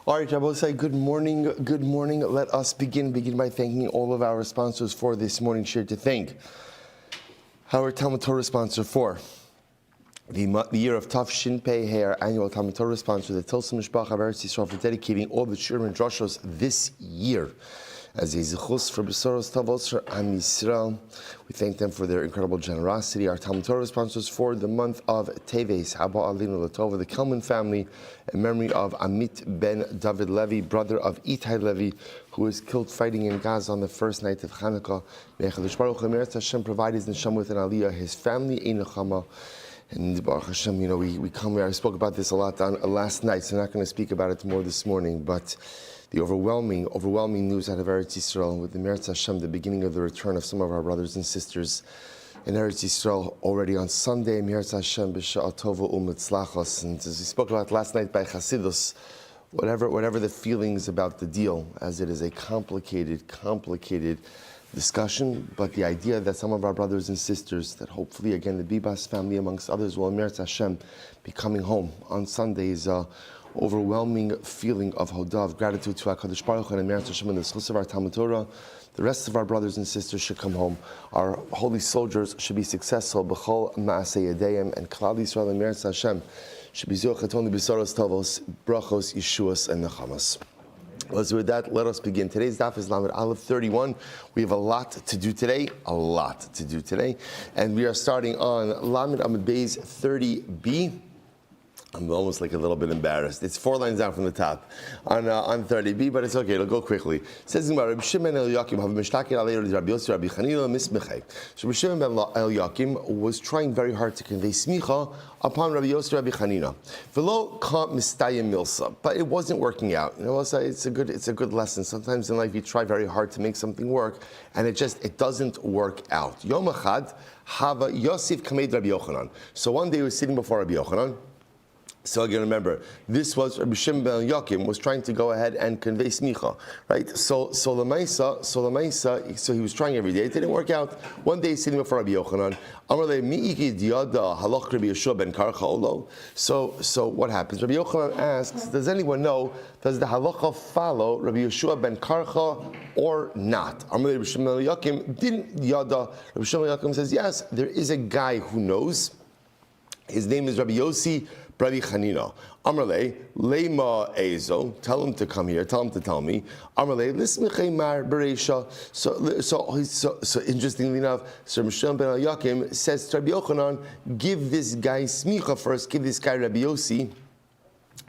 All right, Rabbi, good morning. Good morning. Let us begin by thanking all of our sponsors for this morning share. To thank our Talmud Torah sponsor for the year of Tafshin Pei, our annual Talmud Torah sponsor, the Tilson Mishpacha of Eretz Yisrael, for dedicating all the Shurim and Drashos this year as a zichus for Besoros Tavos for Am Yisrael. We thank them for their incredible generosity. Our Talmud Torah sponsors for the month of Teves, Haba Alinu Latova, the Kelman family, in memory of Amit ben David Levi, brother of Itai Levi, who was killed fighting in Gaza on the first night of Hanukkah. May HaKadosh Baruch Hu Hashem provide his neshama with an aliyah, his family a nechama. And Baruch Hashem, we come here. I spoke about this a lot last night, so I'm not going to speak about it more this morning, but the overwhelming news out of Eretz Yisrael with the Meretz Hashem, the beginning of the return of some of our brothers and sisters in Eretz Yisrael already on Sunday, Meretz Hashem b'sha'at tova u'mitzlachos. And as we spoke about last night by Chasidus, whatever the feelings about the deal, as it is a complicated discussion, but the idea that some of our brothers and sisters, that hopefully again the Bibas family amongst others will Meretz Hashem be coming home on Sunday is overwhelming feeling of hodav, gratitude to HaKadosh Baruch Hu and Meretz Hashem and the schus of our Talmud Torah. The rest of our brothers and sisters should come home. Our holy soldiers should be successful. B'chol ma'aseh yadeim, and Klal Yisrael and Meretz Hashem should be zuchat only b'soros tavos, brachos, yeshuas, and nechamas. With that, let us begin. Today's daf is Lamed Aleph 31. We have a lot to do today, and we are starting on Lamed Amud Beis 30b. I'm almost like a little bit embarrassed. It's 4 lines down from the top on 30b, but it's okay. It'll go quickly. It says in Rabbi Shimon Eliyakim, so Rabbi Shimon ben Eliyakim was trying very hard to convey smicha upon Rabbi Yossi Rabbi Chanina. V'lo ka mistayim milsa, but it wasn't working out. It's a good lesson. Sometimes in life you try very hard to make something work, and it doesn't work out. Yom echad hava Yosef kamed Rabbi Yochanan. So one day he was sitting before Rabbi Yochanan. So again, remember, this was Rabbi Shimon ben Eliyakim was trying to go ahead and convey smicha, right? So he was trying every day. It didn't work out. One day he's sitting before Rabbi Yochanan. So what happens? Rabbi Yochanan asks, does anyone know, does the halacha follow Rabbi Yeshua ben Karcha or not? Rabbi Shimon ben Eliyakim didn't yada. Rabbi Shimon ben Eliyakim says, yes, there is a guy who knows. His name is Rabbi Yossi Rabbi Chanina. Amrle, Leima Ezo, tell him to come here, tell him to tell me. Amrle, Lismechei Mar Bereisha. So interestingly enough, Sir Mishel ben Eliyakim says to Rabbi Yochanan, give this guy smicha first, give this guy Rabbi Yossi.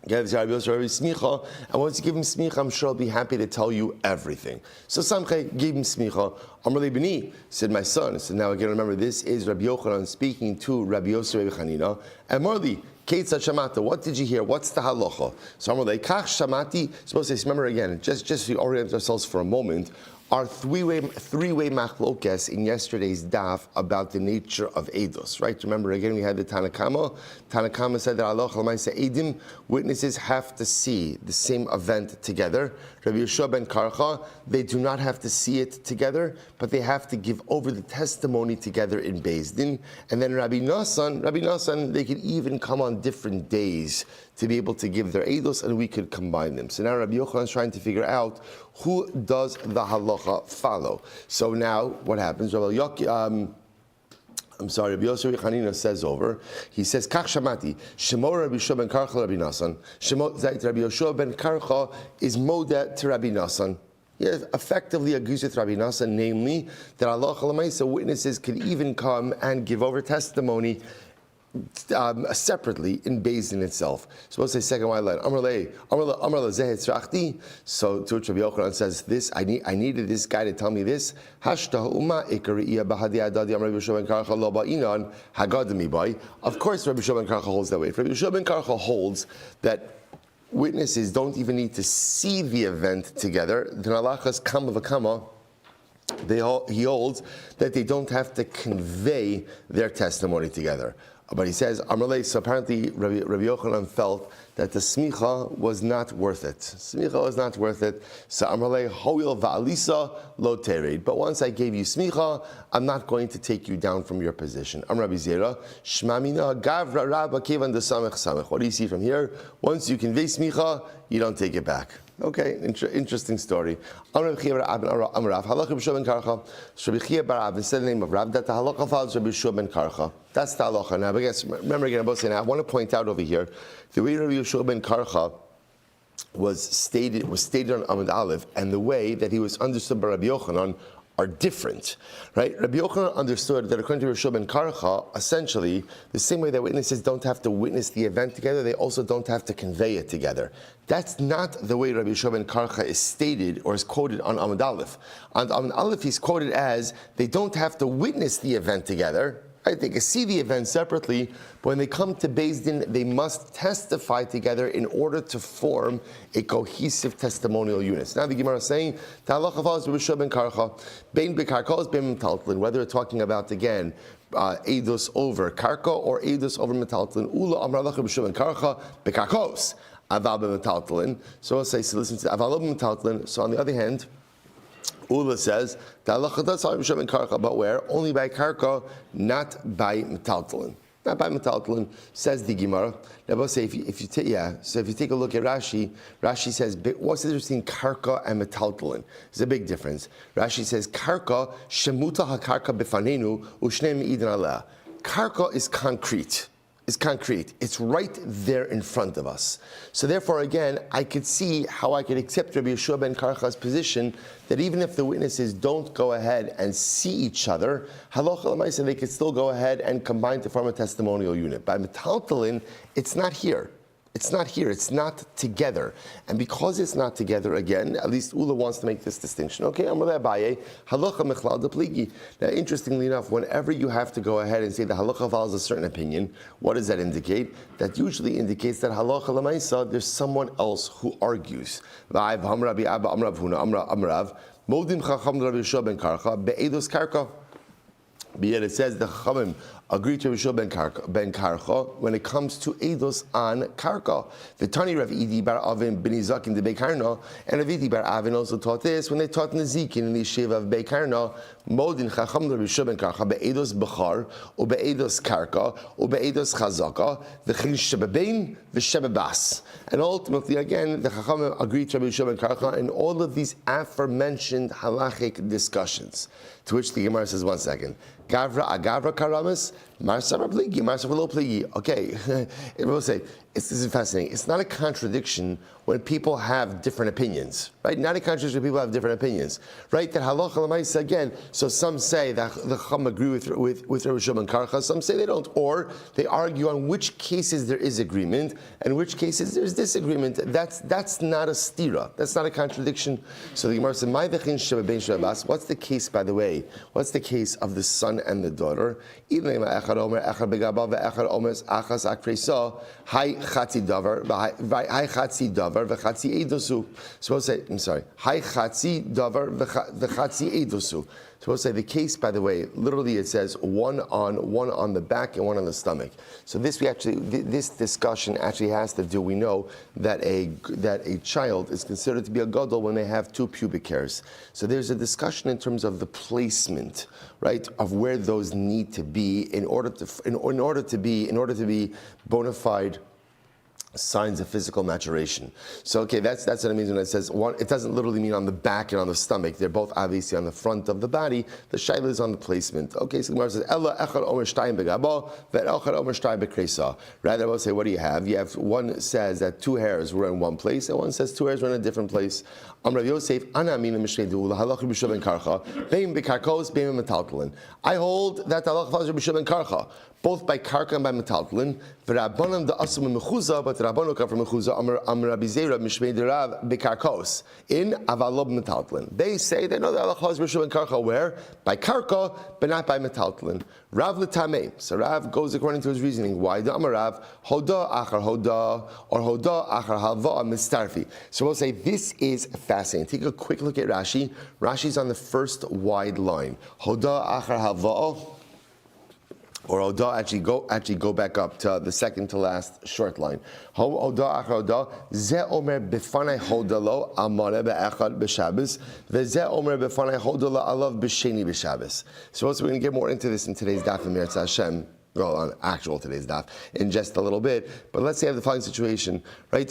Rabbi Smicha, and once you give him smicha, I'm sure I'll be happy to tell you everything. So Samchei gave him smicha. Amrle B'ni said, my son. So now again, remember, this is Rabbi Yochanan speaking to Rabbi Yossi Rabbi Chanina. And Marli, Keitza Shamata, what did you hear? What's the halacha? So Amrle Kach Shamati. Suppose to remember again, just to orient ourselves for a moment. Our three-way machlokes in yesterday's daf about the nature of eidos, right? Remember again, we had the Tanakama. Tanakama said that Allah Chalamaysa Eidim, witnesses have to see the same event together. Rabbi Yeshua ben Karcha, they do not have to see it together, but they have to give over the testimony together in Beis Din. And then Rabbi Nasan, they could even come on different days to be able to give their eidos, and we could combine them. So now Rabbi Yochanan is trying to figure out who does the halacha follow. So now what happens? Rabbi Yossi Chanina says over. He says, Kach Shamati, Shemo Rabbi Yeshua ben Karcha Rabbi Nasan. Shemo Zait Rabbi Yeshua ben Karcha is Moda to Rabbi Nasan. He effectively agrees with Rabbi Nasan, namely that Allah Chalamaysa witnesses could even come and give over testimony separately in Beis Din itself. Supposed to say second white line. So to which Rabbi Yochanan says this, I needed this guy to tell me this. Of course, Rabbi Shimon ben Karcha holds that way. If Rabbi Shimon ben Karcha holds that witnesses don't even need to see the event together, then halachas kama v'kama, he holds that they don't have to convey their testimony together. But he says, Amrulay, so apparently Rabbi Yochanan felt that the smicha was not worth it. Smicha was not worth it. So Amrulay, hoil va'alisa lo tered. But once I gave you smicha, I'm not going to take you down from your position. Rabbi Zera, shmamina gavra rabba kevan de samech samech. What do you see from here? Once you convey smicha, you don't take it back. Okay, interesting story. Rabbi Shmuel Silber said the name of Rav that the halacha follows Rabbi Shmuel ben Karcha. That's the halacha. Now, I guess remember again, I want to point out over here the way Rabbi Shmuel ben Karcha was stated on Amud Aleph, and the way that he was understood by Rabbi Yochanan are different, right? Rabbi Yochanan understood that according to Rabbi Shmuel ben Karcha, essentially, the same way that witnesses don't have to witness the event together, they also don't have to convey it together. That's not the way Rabbi Shmuel ben Karcha is stated or is quoted on Amud Aleph. On Amud Aleph, he's quoted as, they don't have to witness the event together, right? They can see the event separately, but when they come to Beis Din, they must testify together in order to form a cohesive testimonial unit. Now the Gemara is saying, whether we're talking about, again, Eidos over Karka or Eidos over Metaltlin. Ula Amar Lach Rabbi Shmuel ben Karcha bekarkos aval b'metaltlin. So I'll say, so listen to aval b'metaltlin. So on the other hand, Ula says, but where? Only by karka, not by metaltlin. Not by metaltlin, says the Gemara. Now, we'll say if you take a look at Rashi, Rashi says, what's the difference between karka and metaltlin? There's a big difference. Rashi says, karka, shemuta ha-karka bifanenu, ushne me'idin aleh. Karka is concrete. It's right there in front of us. So therefore, again, I could see how I could accept Rabbi Yeshua ben Karcha's position that even if the witnesses don't go ahead and see each other, halacha l'maaseh, they could still go ahead and combine to form a testimonial unit. By metaltalin, it's not here. It's not together. And because it's not together, again, at least Ula wants to make this distinction. Okay, Amalei Abaye, halacha mechlal de pligi. Now, interestingly enough, whenever you have to go ahead and say the halacha follows a certain opinion, what does that indicate? That usually indicates that halacha l'maisa, there's someone else who argues. Modim chacham Rabbi Yeshua ben Karcha, be'edos karka. But yet it says the Chachamim agree to Rabbi Shmuel ben Karcha when it comes to Eidos on Karka. The Tani Rav Idi bar Avin ben Izak in the Beikarna, and Rav Idi bar Avin also taught this when they taught Nezikin in the Yeshiva of Beikarna. Modin Chacham Rabbi Shmuel ben Karcha be'Eidos Bechar, or be'Eidos Karka, or be'Eidos Chazaka, v'chin shebebein v'shebebas. And ultimately, again, the Chachamim agreed to Rabbi Shmuel ben Karcha in all of these aforementioned halachic discussions. To which the Gemara says, 1 second. Gavra agavra karamas, marsa pligi, marsa v'lo pligi. Okay, it will say, this is fascinating. It's not a contradiction when people have different opinions, right? Not a contradiction when people have different opinions, right? That halacha l'maisa again. So some say that the Chacham agree with Rabbi Shmuel ben Karcha. Some say they don't, or they argue on which cases there is agreement and which cases there's disagreement. That's not a stira. That's not a contradiction. So the Gemara says, what's the case, by the way? What's the case of the son and the daughter? Chatzi davar, hi chatzi davar, v'chatzi eidosu. Suppose say, I'm sorry, hi chatzi davar, v'chatzi eidosu. Suppose say the case, by the way, literally it says one on the back and one on the stomach. So this discussion actually has to do. We know that a child is considered to be a gadol when they have 2 pubic hairs. So there's a discussion in terms of the placement, right, of where those need to be in order to be bona fide signs of physical maturation. So okay, that's what it means when it says one. It doesn't literally mean on the back and on the stomach. They're both obviously on the front of the body. The shaila is on the placement. Okay, so the Gemara says Ella echad omer shtayim begabo ve'echad omer shtayim bekresa. Rather, I will say, what do you have? You have one says that 2 hairs were in one place, and one says 2 hairs were in a different place. Amar Yosef ana mina mishnei du'ula halach Rabbi Shmuel ben Karcha beim bekarkos beim metaltalin. I hold that the halach follows Rabbi Shmuel ben Karcha, both by karka and by metaltalin. V'rabbanim da asum mechuza, but the rabbanu come from mechuza. Amar Rabbi Zera mishmei derav bekarkos in avalob metaltalin. They say they know the halach follows Rabbi Shmuel ben Karcha where by karka but not by metaltalin. Rav l'tamei. So Rav goes according to his reasoning. Why? The Amar Rav hoda achar hoda or hoda achar halva mistarfi. So we'll say this is fascinating. Take a quick look at Rashi. Rashi's on the first wide line. Hoda achar halva. Or Oda, actually go back up to the second to last short line. Ho Oda achar Oda, ze omer b'fanai hodalo amare be'echad b'Shabbos, ve'ze omer b'fanai hodalo alav b'sheni b'Shabbos. So also we're going to get more into this in today's daf in Meretz Hashem. Well, on actual today's daf in just a little bit. But let's say I have the following situation, right?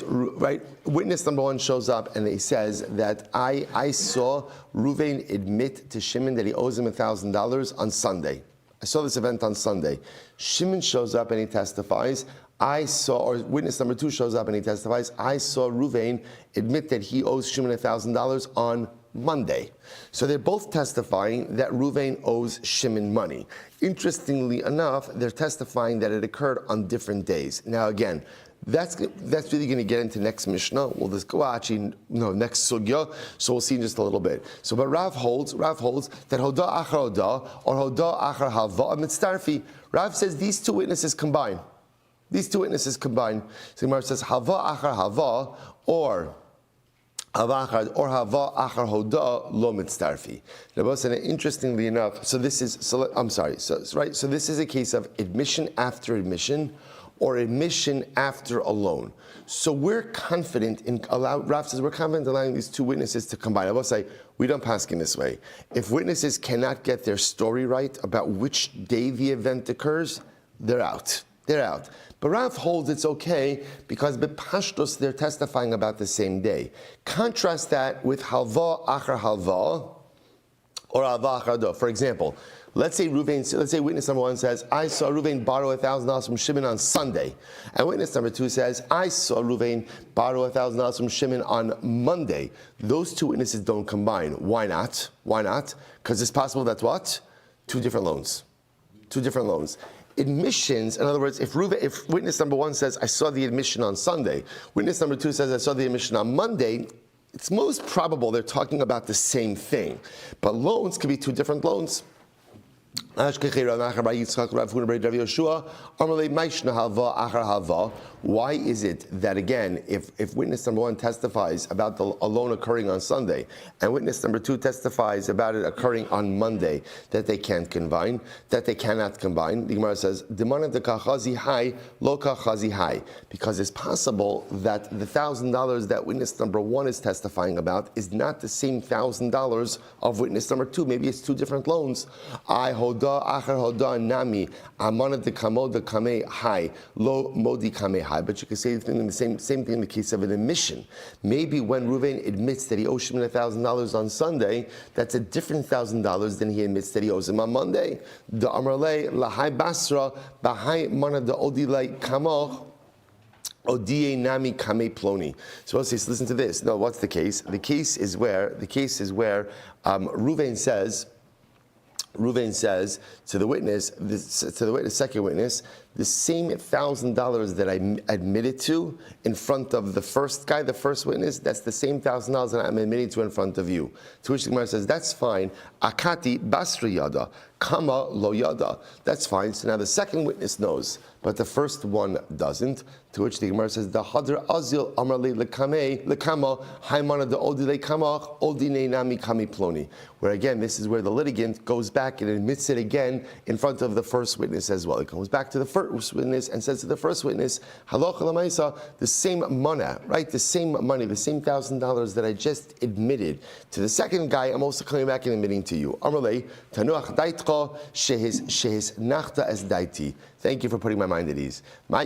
Witness number one shows up and he says that I saw Ruvain admit to Shimon that he owes him $1,000 on Sunday. I saw this event on Sunday. Shimon shows up and he testifies. Or witness number two shows up and he testifies. I saw Ruvain admit that he owes Shimon $1,000 on Monday. So they're both testifying that Ruvain owes Shimon money. Interestingly enough, they're testifying that it occurred on different days. Now again, that's really going to get into next Mishnah. We'll just go next Sugya. So we'll see in just a little bit. So, but Rav holds that Hoda Achar Hoda or Hoda Achar Hava Mitztarfi. Rav says these two witnesses combine. So Gemara says Hava Achar Hava or Hava Achar Hoda Lo Mitztarfi. Interestingly enough, so this is a case of admission after admission, or admission after a loan. So we're confident Rav says we're confident in allowing these two witnesses to combine. I will say, we don't pass in this way. If witnesses cannot get their story right about which day the event occurs, they're out. But Rav holds it's okay because b'pashtos they're testifying about the same day. Contrast that with halva achar halva or halva achar do. For example, let's say witness number one says, I saw Ruvain borrow $1,000 from Shimon on Sunday. And witness number two says, I saw Ruvain borrow $1,000 from Shimon on Monday. Those two witnesses don't combine. Why not? Because it's possible that's what? Two different loans. Admissions, in other words, if witness number one says, I saw the admission on Sunday, witness number two says, I saw the admission on Monday, it's most probable they're talking about the same thing. But loans could be two different loans. Why is it that, again, if witness number one testifies about a loan occurring on Sunday, and witness number two testifies about it occurring on Monday, that they cannot combine? The Gemara says, because it's possible that the $1,000 that witness number one is testifying about is not the same $1,000 of witness number two. Maybe it's two different loans. But you can say the same thing in the case of an admission. Maybe when Ruvain admits that he owes Shimon $1,000 on Sunday, that's a different $1,000 than he admits that he owes him on Monday. The Amrle lahai basra bahai mana the odilai kamoch. Odie nami kame ploni. So listen to this. No, what's the case? The case is where Ruvain says to the witness, second witness, the same $1,000 that I admitted to in front of the first guy, the first witness, that's the same $1,000 that I'm admitting to in front of you. To which the Gemara says, that's fine. Akati basri yada, kama lo yada. That's fine. So now the second witness knows, but the first one doesn't. To which the Gemara says, the hadr azil amrle lekama haimana the odile kamach odine nami kami ploni. Where again, this is where the litigant goes back and admits it again in front of the first witness as well. It comes back to the first witness and says to the first witness, halacha lamaisa, the same mana, right? The same money, the same $1,000 that I just admitted to the second guy, I'm also coming back and admitting to you. Amrle tanuach daitcha shehes nachta as daiti. Thank you for putting my mind at ease.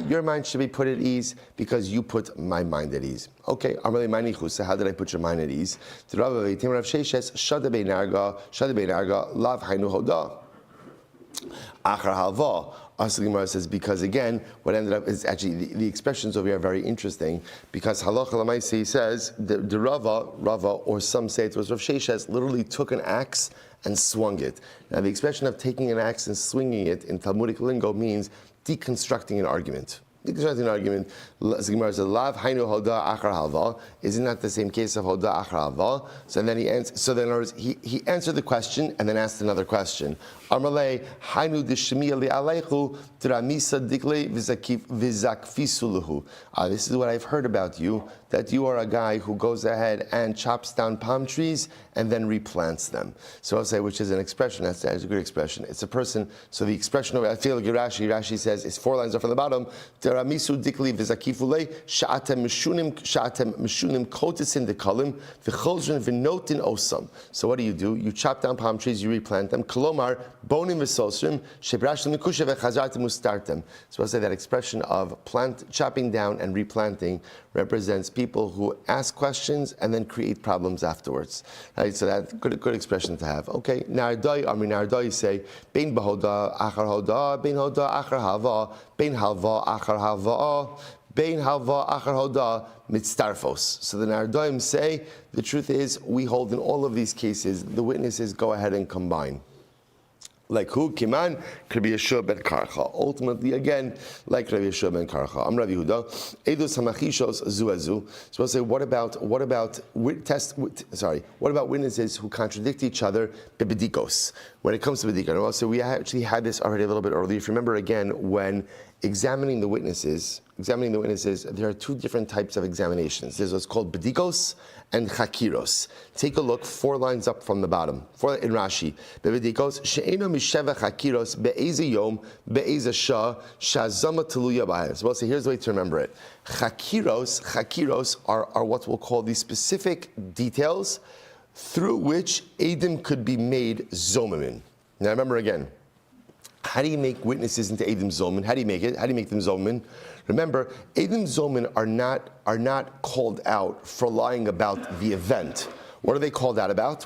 Your mind should be put at ease because you put my mind at ease. Okay, Amrle manichu. So how did I put your mind at ease? To Rav Veitim Rav Sheshes shada beinarga lav hainu hoda achar halva. Asli Gemara says because again, what ended up is actually the expressions over here are very interesting because halacha l'maaseh says the Rava, or some say it was Rav Sheshes, literally took an axe and swung it. Now the expression of taking an axe and swinging it in Talmudic lingo means deconstructing an argument. An argument. Gemara says, "Lav hainu hoda achar halva." Isn't that the same case of hoda achar halva? So then he answered. So then he answered the question and then asked another question. Amalei hainu deshmiya li aleichu dramisa digle vizakfisuluhu. This is what I've heard about you, that you are a guy who goes ahead and chops down palm trees and then replants them. So I'll say, which is an expression. That's a good expression. It's a person. So the expression of I feel like Rashi says it's 4 lines up from the bottom. Ramisu dikli v'zakifule sha'atem mishunim kotisin dekalim v'cholzrin v'notin osam. So what do? You chop down palm trees, you replant them. Kolomar bonim v'sosrim shebrashlim mikusha v'chazartem ustartem. So I'll say that expression of chopping down and replanting represents people who ask questions and then create problems afterwards. Right? So that's good expression to have. Okay, Nardai say bein bahoda achar hoda, bein hoda achar hava, bein halva achar hava, bein halva achar hoda mitztarfos. So the Nardaim say the truth is we hold in all of these cases the witnesses go ahead and combine. Like who? Kiman, Rabbi Yeshua ben Karcha. Ultimately, again, like Rabbi Yeshua ben Karcha. I'm Rabbi Huda. Edus hamachishos zuazu. So I'll say, what about witnesses who contradict each other? Bebedikos. When it comes to bedikos, so we actually had this already a little bit earlier. If you remember, again, when examining the witnesses, there are 2 different types of examinations. There's what's called bedikos and chakiros. Take a look 4 lines up from the bottom. In Rashi, bedikos she'eno misheva chakiros be'eze yom be'eze shah shazama teluya b'hayim. So we'll say here's the way to remember it. Chakiros are what we'll call these specific details through which edim could be made zomim. Now remember again. How do you make witnesses into Edim Zomin? How do you make it? How do you make them Zomin? Remember, Edim Zomin are not called out for lying about the event. What are they called out about?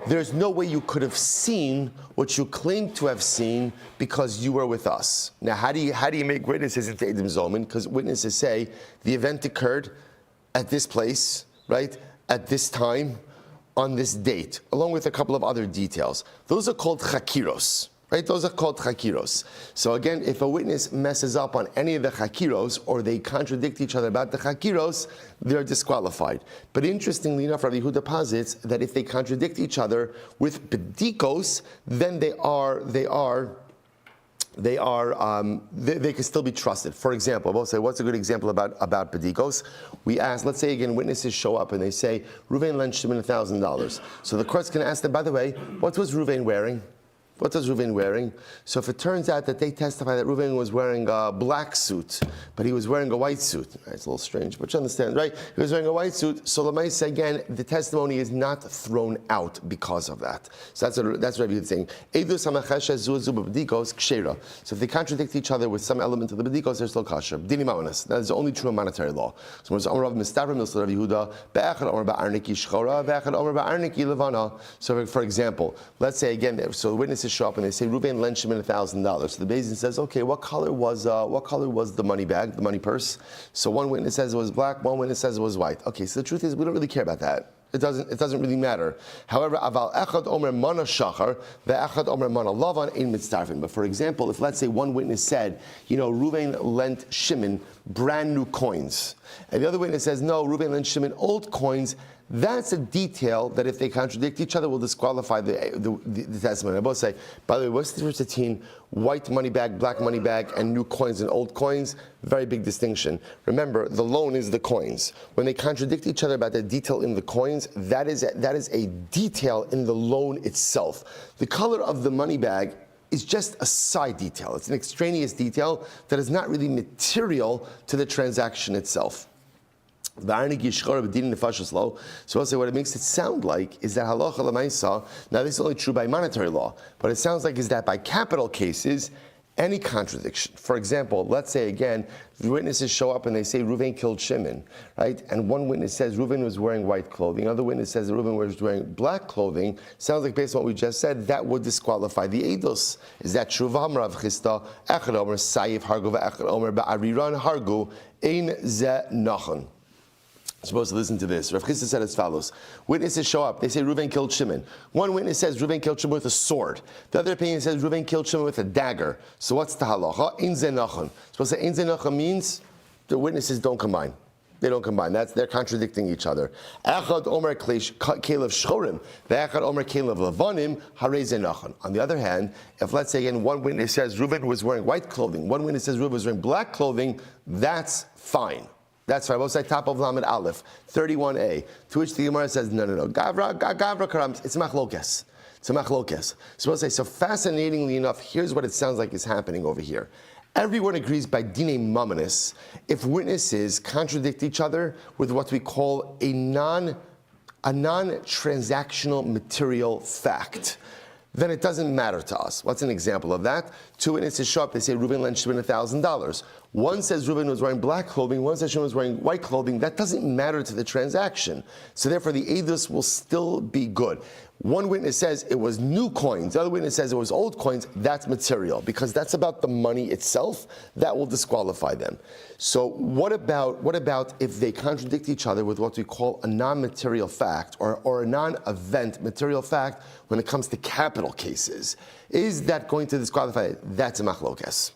There's no way you could have seen what you claim to have seen because you were with us. Now, how do you make witnesses into Edim Zomin? Because witnesses say the event occurred at this place, right? At this time, on this date, along with a couple of other details. Those are called chakiros. Right? Those are called chakiros. So again, if a witness messes up on any of the chakiros or they contradict each other about the chakiros, they're disqualified. But interestingly enough, Rabbi Yehuda posits that if they contradict each other with bedikos, then they can still be trusted. For example, we'll say, what's a good example about bedikos? We ask, let's say again, witnesses show up and they say, Ruvain lent Shimon $1,000. So the court's going to ask them, by the way, what was Ruvain wearing? What was Reuven wearing? So if it turns out that they testify that Reuven was wearing a black suit, but he was wearing a white suit, it's a little strange, but you understand, right? He was wearing a white suit, so Lamaisa, again, the testimony is not thrown out because of that. So that's what I'm saying. So if they contradict each other with some element of the bedikos, they're still kosher. Dini ma'onas. That is the only true monetary law. So for example, let's say again, so the witnesses show up and they say Reuven lent Shimon $1,000. So the Beis Din says, okay, what color was the money bag, the money purse? So one witness says it was black, one witness says it was white. Okay, so the truth is we don't really care about that. It doesn't really matter. However, aval echad omer mana shachar, ve'echad omer mana lavan ein mitztarfin. But for example, if let's say one witness said, Reuven lent Shimon brand new coins, and the other witness says, no, Reuven lent Shimon old coins, that's a detail that if they contradict each other will disqualify the testimony. I both say, by the way, what's the difference between white money bag, black money bag, and new coins and old coins? Very big distinction. Remember, the loan is the coins. When they contradict each other about the detail in the coins, that is a detail in the loan itself. The color of the money bag is just a side detail. It's an extraneous detail that is not really material to the transaction itself. So I'll say what it makes it sound like is that halacha l'maisa, now this is only true by monetary law, but it sounds like is that by capital cases, any contradiction. For example, let's say again, the witnesses show up and they say Reuven killed Shimon, right? And one witness says Reuven was wearing white clothing, another witness says Reuven was wearing black clothing. Sounds like based on what we just said, that would disqualify the eidos. Is that true? V'hamrav chista, echad omer sayif hargu ve'echad omer ba'ariran hargu, ein ze nachon. Supposed to listen to this. Rav Chisda said as follows. Witnesses show up. They say Reuven killed Shimon. One witness says Reuven killed Shimon with a sword. The other opinion says Reuven killed Shimon with a dagger. So what's the halacha? Ein ze nachon. Supposed to say ein ze nachon means the witnesses don't combine. They don't combine. They're contradicting each other. Echad omer kelev shchorim, ve'echad omer kelev levanim, harei ze nachon. On the other hand, if let's say again one witness says Reuven was wearing white clothing, one witness says Reuven was wearing black clothing, that's fine. That's right. We'll say top of Lamed Aleph, 31a. To which the Gemara says, no. Gavra karams. It's machlokes. It's a machlokes. So we'll say, so fascinatingly enough, here's what it sounds like is happening over here. Everyone agrees by dine mamanis if witnesses contradict each other with what we call a non-transactional material fact, then it doesn't matter to us. What's an example of that? Two witnesses show up, they say Reuven lent Shimon $1,000. One says Reuven was wearing black clothing, one says Shimon was wearing white clothing. That doesn't matter to the transaction. So therefore the edus will still be good. One witness says it was new coins, the other witness says it was old coins, that's material, because that's about the money itself, that will disqualify them. So what about if they contradict each other with what we call a non-material fact, or a non-event material fact when it comes to capital cases? Is that going to disqualify it? That's a machlokes.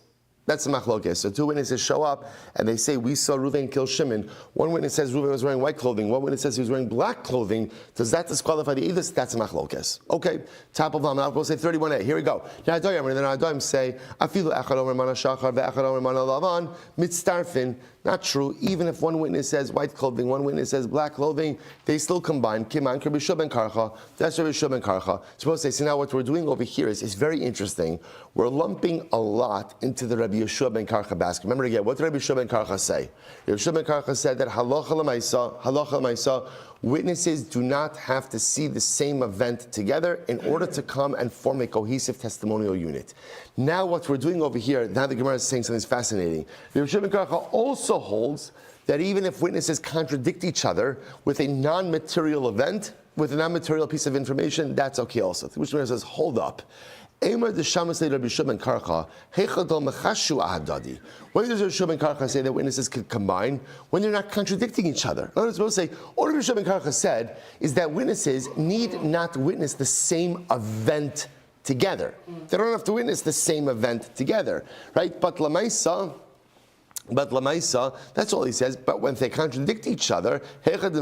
That's a machlokes. So two witnesses show up and they say, we saw Reuven kill Shimon. One witness says Reuven was wearing white clothing. One witness says he was wearing black clothing. Does that disqualify the edus? That's a machlokes. Okay, top of Lamed, we'll say 31a. Here we go. Now Adoyim say, Afilu echad omer mana shachar ve'echad omer mana lavan mitztarfin. Not true. Even if one witness says white clothing, one witness says black clothing, they still combine. Kiman Rabbi Shmuel ben Karcha. That's Rabbi Shmuel ben Karcha. Supposed to say, so now what we're doing over here is very interesting. We're lumping a lot into the Rabbi Shmuel ben Karcha basket. Remember again, what did Rabbi Shmuel ben Karcha say? Rabbi Shmuel ben Karcha said that halacha l'maisa, witnesses do not have to see the same event together in order to come and form a cohesive testimonial unit. Now what we're doing over here, now the Gemara is saying something fascinating. Rabbi Shmuel ben Karcha also holds that even if witnesses contradict each other with a non-material event, with a non-material piece of information, that's okay also. Which Gemara says, hold up. When does Rabbi Shmuel ben Karcha say that witnesses can combine when they're not contradicting each other? In other words, we'll say, all Rabbi Shmuel ben Karcha said is that witnesses need not witness the same event together. They don't have to witness the same event together, right? But Lamaisa, that's all he says. But when they contradict each other, right? But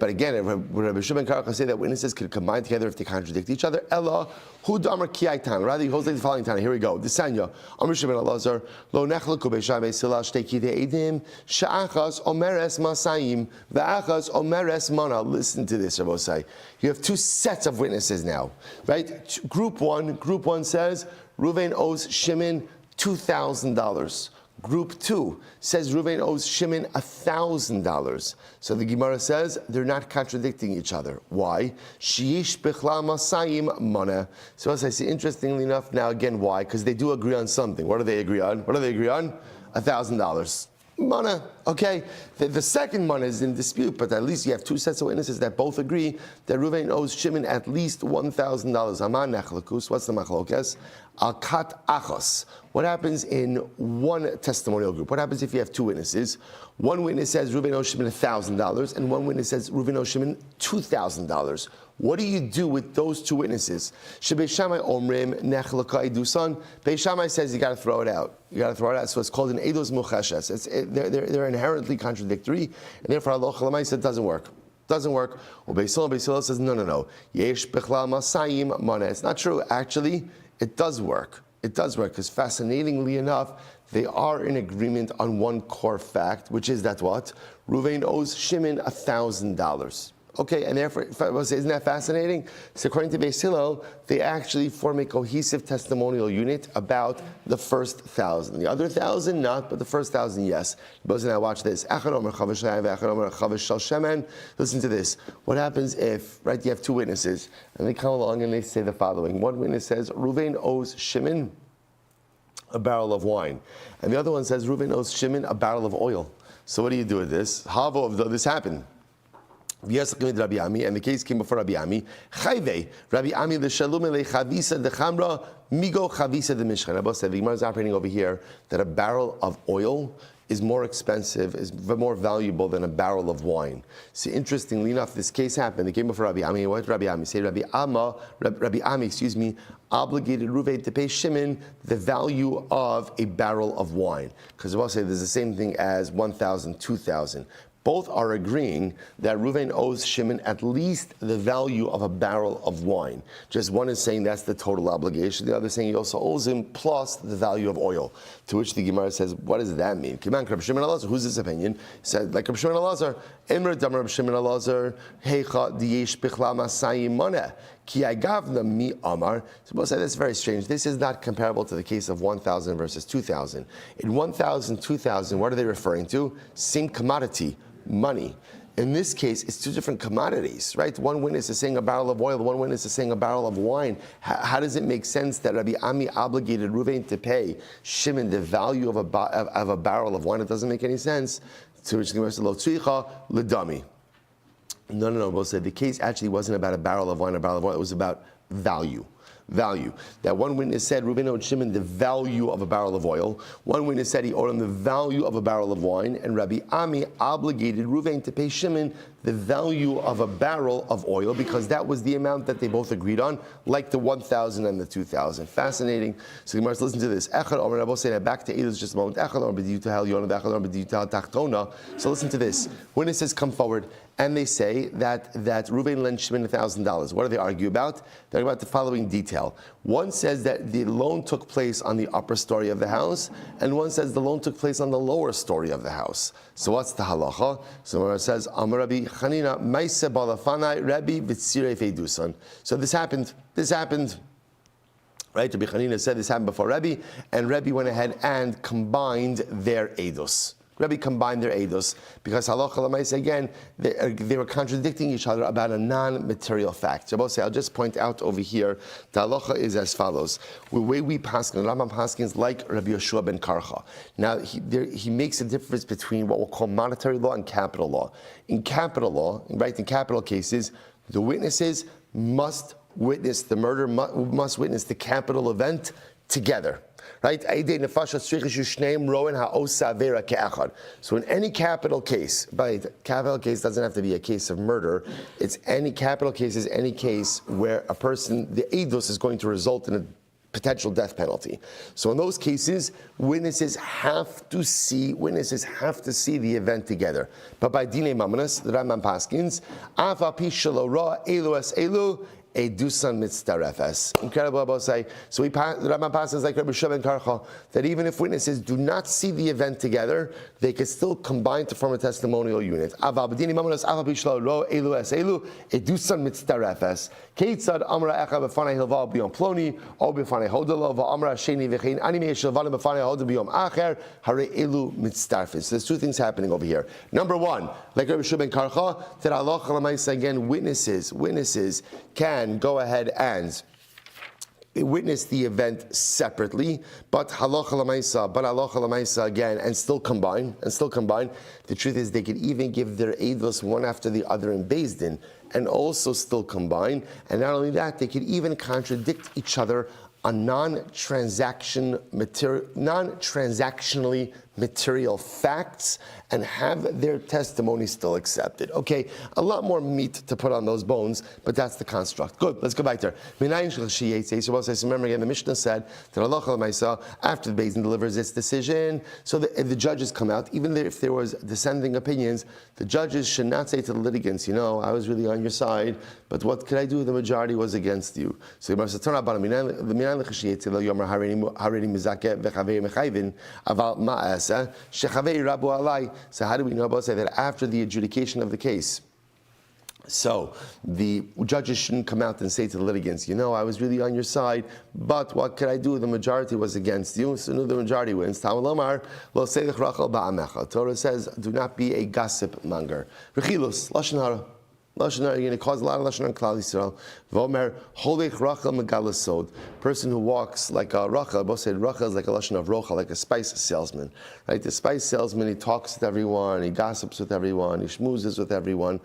again, Rabbi Shmuel ben Karcha say that witnesses can combine together if they contradict each other. Ella, hu damar kiaitan. Rather, he holds like the following time. Here we go. The Sanya, Amr Shimon Elazar, lo nechlaku beisham beisila shteki de'edim, sha'achas omeres masayim, ve'achas omeres mana. Listen to this, Rabbi say. You have two sets of witnesses now, right? Group one says Reuven owes Shimon $2,000. Group 2 says Reuven owes Shimon $1,000. So the Gemara says they're not contradicting each other. Why? Sheish bichlal masayim mana. So as I see, interestingly enough, now again, why? Because they do agree on something. What do they agree on? $1,000. Mana, okay. The second mana is in dispute, but at least you have two sets of witnesses that both agree that Reuven owes Shimon at least $1,000. Aman nechlakus. What's the machlokes? Al-kat achos. What happens in one testimonial group? What happens if you have two witnesses? One witness says Reuven owes Shimon $1,000, and one witness says Reuven owes Shimon $2,000. What do you do with those two witnesses? Beis Shammai omrim nechlaka edusan. Beis Shammai says you got to throw it out. So it's called an edus muchashes. They're inherently contradictory, and therefore halacha l'maisa it doesn't work. Well, Beis Hillel says no. Yesh bichlal masayim mana. It's not true. Actually, it does work. Because fascinatingly enough, they are in agreement on one core fact, which is that what? Reuven owes Shimon $1,000. Okay, and therefore, isn't that fascinating? So according to Beis Hillel, they actually form a cohesive testimonial unit about the first 1,000. The other 1,000, not, but the first 1,000, yes. Now watch this. Listen to this. What happens if, right, you have two witnesses, and they come along and they say the following. One witness says, Reuven owes Shimon a barrel of wine. And the other one says, Reuven owes Shimon a barrel of oil. So what do you do with this? Havo, this happened. Yes, Rabbi Ami, and the case came before Rabbi Ami. Chayve, Rabbi Ami l'shalom chavisa dechamra migo chavisa de mishkan. Rabbi said the Gemara is operating over here that a barrel of oil is more expensive, is more valuable than a barrel of wine. See, interestingly enough, this case happened. It came before Rabbi Ami. What did Rabbi Ami say? Rabbi Ami, obligated Reuven to pay Shimon the value of a barrel of wine. Because we'll say there's the same thing as 1,000, 2,000. Both are agreeing that Reuven owes Shimon at least the value of a barrel of wine. Just one is saying that's the total obligation. The other is saying he also owes him plus the value of oil. To which the Gemara says, what does that mean? Who's this opinion? He said, like Rabbi Shimon Elazar, Emre Damar Rabbi Shimon Elazar, Heicha Diyesh Bichla Masayim Moneh. Ki agavna mi amar. So we'll say that's very strange. This is not comparable to the case of 1,000 versus 2,000. In 1,000, 2,000, what are they referring to? Same commodity. Money. In this case, it's two different commodities, right? One witness is saying a barrel of oil, one witness is saying a barrel of wine. How does it make sense that Rabbi Ami obligated Reuven to pay Shimon the value of a barrel of wine? It doesn't make any sense. To which the Gemara says, Lo tzricha l'dami. No. We'll say the case actually wasn't about a barrel of wine, it was about value. That one witness said Reuven owed Shimon the value of a barrel of oil. One witness said he owed him the value of a barrel of wine, and Rabbi Ami obligated Reuven to pay Shimon the value of a barrel of oil because that was the amount that they both agreed on, like the 1,000 and the 2,000. Fascinating. So Gemara, listen to this. Echad Omer, I will say that back to Eidos just a moment. Echad Omer b'diyuta Yonah, Echad Omer b'diyuta tachtona. So listen to this. Witnesses come forward and they say that Reuven lent Shimon $1,000. What do they argue about? They're about the following detail. One says that the loan took place on the upper story of the house, and one says the loan took place on the lower story of the house. So what's the halacha? So it says, Amar Rabbi Chanina, Maise balafanai Rabbi v'tzirei feidusan. So this happened. Right? Rabbi Chanina said this happened before Rabbi, and Rabbi went ahead and combined their eidos. Rabbi combined their eidos because halacha l'maisa again they were contradicting each other about a non-material fact. So I'll just point out over here the halacha is as follows: the way we paskin, Rambam paskins like Rabbi Yoshua ben Karcha. Now he makes a difference between what we'll call monetary law and capital law. In capital law, right, in capital cases, the witnesses must witness the murder, must witness the capital event together. Right? So in any capital case, but capital case doesn't have to be a case of murder. It's any capital case is any case where a person, the eidos is going to result in a potential death penalty. So in those cases, witnesses have to see the event together. But by Dine Mamanas, the Rambam Paskins, Afa Pishalo Ra Elu Es Elu. Edusan mitzdarefes. Incredible about say. So the Rambam passes like Rabbi Shmuel Silber that even if witnesses do not see the event together, they can still combine to form a testimonial unit. Avabdini mamanos avabishlo ro elu es elu edusan mitzdarefes. Keitzad amra echa b'fanei hilva b'yom ploni o b'fanei hodelo v'amra sheni v'chein anime shelvanim b'fanei hodel b'yom acher hare elu mitzdarefes. So there's two things happening over here. Number one, like Rabbi Shmuel Silber, that Allah Chalamayis again witnesses can go ahead and witness the event separately, but halacha l'maisa again, and still combine. The truth is, they could even give their eidos one after the other in Beis Din, and also still combine. And not only that, they could even contradict each other on non-transactionally material facts and have their testimony still accepted. Okay, a lot more meat to put on those bones, but that's the construct. Good, let's go back there. So remember again, the Mishnah said that Allah after the Beis Din delivers its decision, so the judges come out, even if there was dissenting opinions, the judges should not say to the litigants, I was really on your side, but what could I do? The majority was against you. So the Mishnah turn about so how do we know about say that after the adjudication of the case? So the judges shouldn't come out and say to the litigants, I was really on your side, but what could I do? The majority was against you, so the majority wins. Torah says, do not be a gossip monger. Rechilus, lashon hara. Lashon hara, you're going to cause a lot of lashon hara in Klal Yisrael. V'omer holech Rachel megalasod. Person who walks like a Rachel. Both said Rachel is like a lashon of rocha, like a spice salesman, right? The spice salesman, he talks with everyone, he gossips with everyone, he schmoozes with everyone.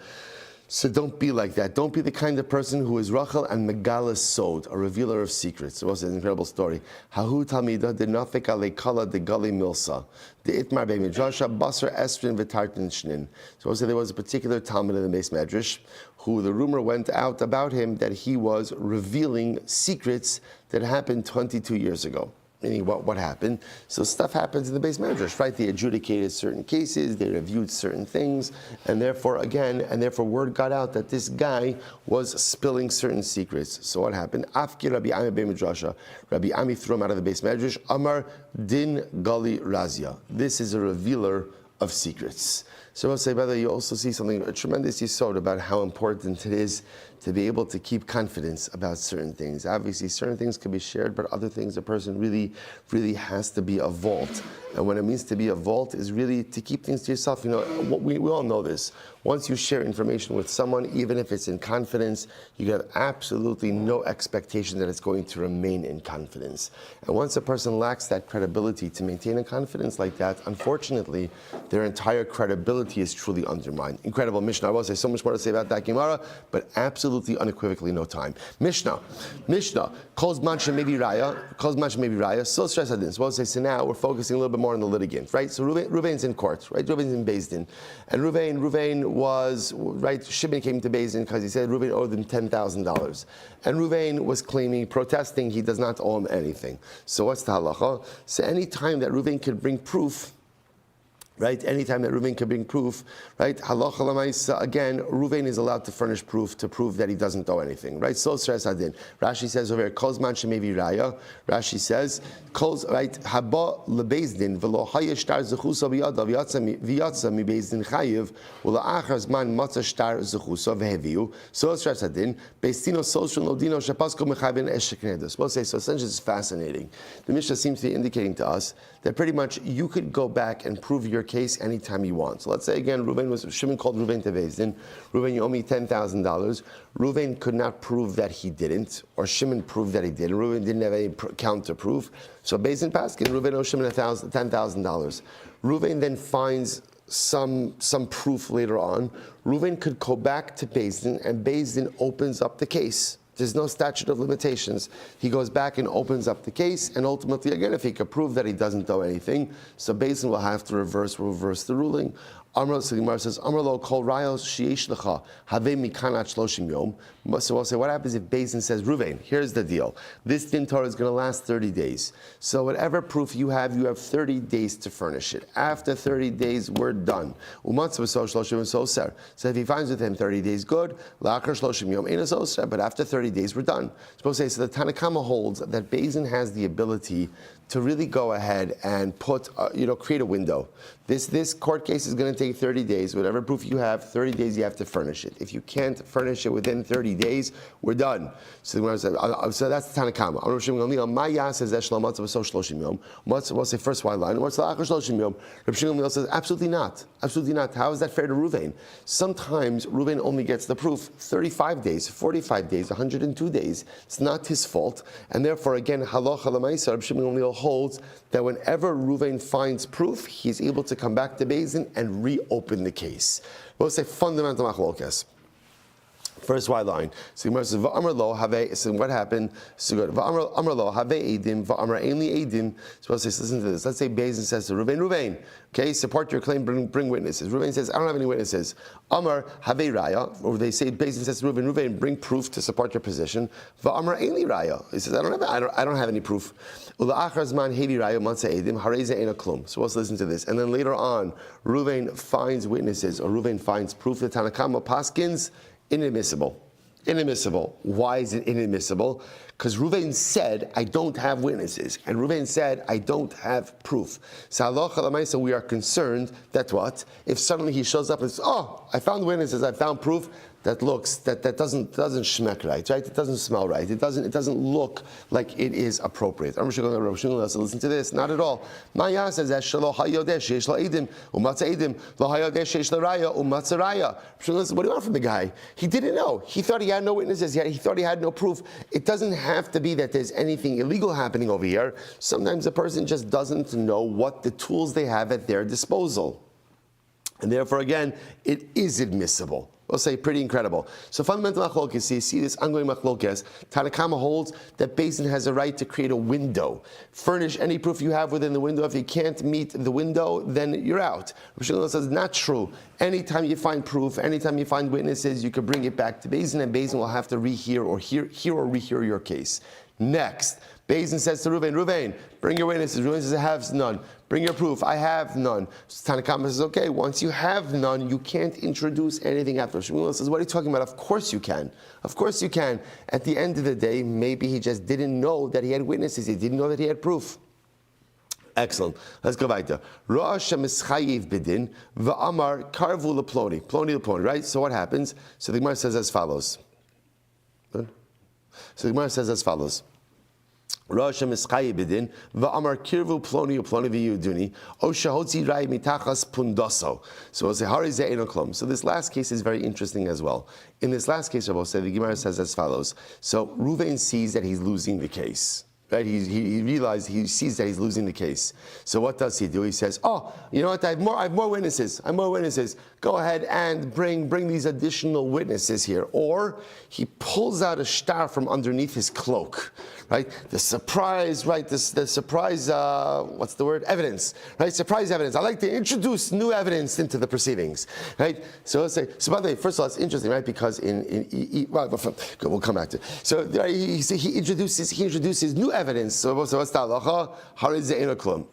So don't be like that. Don't be the kind of person who is Rachel and Megala Sod, a revealer of secrets. It was an incredible story. Hahu Talmida de Nafik Alekala de Gali Milsa, de Itmar Be Midrasha, Basar Estrin Vitartin Shnin. So there was a particular Talmud in the Beis Medrash who the rumor went out about him that he was revealing secrets that happened 22 years ago. Meaning what happened? So stuff happens in the Beis Medrash, right? They adjudicated certain cases, they reviewed certain things, and therefore word got out that this guy was spilling certain secrets. So what happened? Afki Rabbi Ami Be Midrasha. Rabbi Ami threw him out of the Beis Medrash. Amar Din Gali Razia. This is a revealer of secrets. So I'll say, by the way, you also see something, a tremendous yesod about how important it is to be able to keep confidence about certain things. Obviously, certain things can be shared, but other things a person really, really has to be a vault. And what it means to be a vault is really to keep things to yourself. You know, we all know this. Once you share information with someone, even if it's in confidence, you have absolutely no expectation that it's going to remain in confidence. And once a person lacks that credibility to maintain a confidence like that, unfortunately, their entire credibility is truly undermined. Incredible Mishnah. I will say so much more to say about that Gemara, but absolutely unequivocally no time. Mishnah, calls mancha maybe raya, so stress adin. So we'll say, so now we're focusing a little bit more on the litigant, right? So Ruvain's in court, right? Ruvain's in Beis Din. And Ruvain was, right, Shimon came to Beis Din because he said Ruvain owed him $10,000. And Ruvain was claiming, protesting, he does not owe him anything. So what's the halacha? So any time that Ruvain could bring proof, right? Anytime that Reuven can bring proof, right? Halacha l'maisa, again, Reuven is allowed to furnish proof to prove that he doesn't owe anything, right? So stress adin. Rashi says over here, Kozman shemevi raya. Rashi says, right? Haba lebeis din v'lo haya shtar zechusa biyada v'yatza mi beis din chayiv v'la'achar zman matza shtar zechusa v'heviu. So stress adin. Beistino social nodino shepasko mechavin esheknedos. We'll say, so essentially it's fascinating. The Mishnah seems to be indicating to us that pretty much you could go back and prove your case anytime you want. So let's say again, Shimon called Reuven to Beis Din. Reuven, you owe me $10,000. Reuven could not prove that he didn't, or Shimon proved that he did. Reuven didn't have any counter proof. So Beis Din Paskin, Reuven owes Shimon $10,000. Reuven then finds some proof later on. Reuven could go back to Beis Din, and Beis Din opens up the case. There's no statute of limitations. He goes back and opens up the case, and ultimately, again, if he could prove that he doesn't owe anything, so Beis Din will have to reverse the ruling. Amar says, Amar lo kol rayos sheyesh lecha have mikanat shloshim yom. So we'll say, what happens if Beis Din says, Reuven, here's the deal. This din Torah is going to last 30 days. So whatever proof you have 30 days to furnish it. After 30 days, we're done. So if he finds with him 30 days, good. But after 30 days, we're done. So the Tanakama holds that Beis Din has the ability to really go ahead and create a window. This court case is going to take 30 days. Whatever proof you have, 30 days you have to furnish it. If you can't furnish it within 30 days, we're done. So that's the Tanakama. We'll say first white line. What's the Achar Shloshim Yom? Rabbi Shmuel says absolutely not. Absolutely not. How is that fair to Reuven? Sometimes Reuven only gets the proof 35 days, 45 days, 102 days. It's not his fault, and therefore again, halacha l'maisa, Rabbi Shmuel holds that whenever Reuven finds proof, he's able to come back to Beis Din and reopen the case. We'll say fundamental machlokes. First white line. So Gemara says, "Va'amar lo have." So what happened? So good. Va'amar lo have edim. Va'amar ainli edim. So let's say, listen to this. Let's say Beis Din says to Reuven, okay, support your claim. Bring witnesses. Reuven says, I don't have any witnesses. Amar have raya. Or they say Beis Din says to Reuven, bring proof to support your position. Va'amar ainli raya. He says, I don't have any proof. Ula'achar zman hevi raya matza edim hareze ena klum. So let's listen to this. And then later on, Reuven finds witnesses, or Reuven finds proof. The Tanakama paskins. Inadmissible. Why is it inadmissible? Because Reuven said, I don't have witnesses. And Reuven said, I don't have proof. So we are concerned that what? If suddenly he shows up and says, oh, I found witnesses, I found proof, that doesn't schmeck right? It doesn't smell right. It doesn't look like it is appropriate. Rabbi Shmuel, listen to this. Not at all. Maya says that shelo hayodeh sheish lo edim umatza edim lo hayodeh sheish lo raya umatza raya. What do you want from the guy? He didn't know. He thought he had no witnesses yet. He thought he had no proof. It doesn't have to be that there's anything illegal happening over here. Sometimes a person just doesn't know what the tools they have at their disposal. And therefore, again, it is admissible. We'll say pretty incredible. So fundamental machlokes, you see this ongoing machlokes. Tanakama holds that Beis Din has a right to create a window. Furnish any proof you have within the window. If you can't meet the window, then you're out. Rabbi Shmuel says, not true. Anytime you find proof, anytime you find witnesses, you can bring it back to Beis Din, and Beis Din will have to rehear or hear or rehear your case. Next, Beis Din says to Ruvain, bring your witnesses. Ruvain says, I have none. Bring your proof. I have none. So Tanakama says, okay, once you have none, you can't introduce anything after. Shmuel says, what are you talking about? Of course you can. Of course you can. At the end of the day, maybe he just didn't know that he had witnesses. He didn't know that he had proof. Excellent. Let's go weiter. Rosh Mischayiv Bidin v'amar karvu leploni. Ploni leploni, right? So what happens? So the Gemara says as follows. Good? So the Gemara says as follows. Rosh Mischayiv Bidin v'amar kirvu ploni uploni v'yuduni o shahotzi rai mitachas pundoso. So we'll say harizeh enoklom. So this last case is very interesting as well. In this last case, I will say the Gemara says as follows. So Ruvain sees that he's losing the case. Right? He realized, he sees that he's losing the case. So what does he do? He says, oh, you know what, I have more witnesses. Go ahead and bring these additional witnesses here. Or he pulls out a star from underneath his cloak. Right? The surprise, right? The surprise, what's the word? Evidence. Right? Surprise evidence. I like to introduce new evidence into the proceedings. Right? So let's say, so by the way, first of all, it's interesting, right? Because we'll come back to it. So right, he introduces new evidence. So what's the halacha? Harizeh enoklum.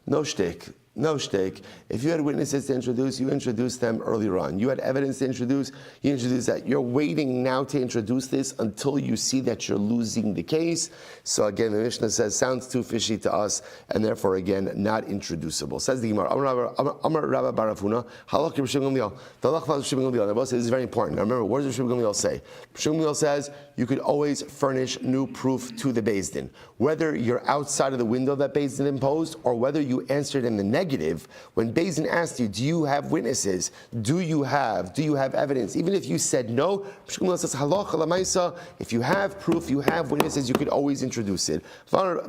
No shtick. No shtick. If you had witnesses to introduce, you introduced them earlier on. You had evidence to introduce, you introduced that. You're waiting now to introduce this until you see that you're losing the case. So again, the Mishnah says, sounds too fishy to us, and therefore again, not introducible. Says the Gemara, Amar Rabbi Barafuna, halach Rabbi Shmuel Gamliel. The halach of Rabbi Shmuel Gamliel. This is very important. Now remember, what does Rabbi Shmuel Gamliel say? Rabbi Shmuel Gamliel says, you could always furnish new proof to the Beis Din. Whether you're outside of the window that Beis Din imposed, or whether you answered in the negative, when Beis Din asked you, do you have witnesses? Do you have evidence? Even if you said no, Shmuel says, halacha lamaisa, if you have proof, you have witnesses, you could always introduce it. So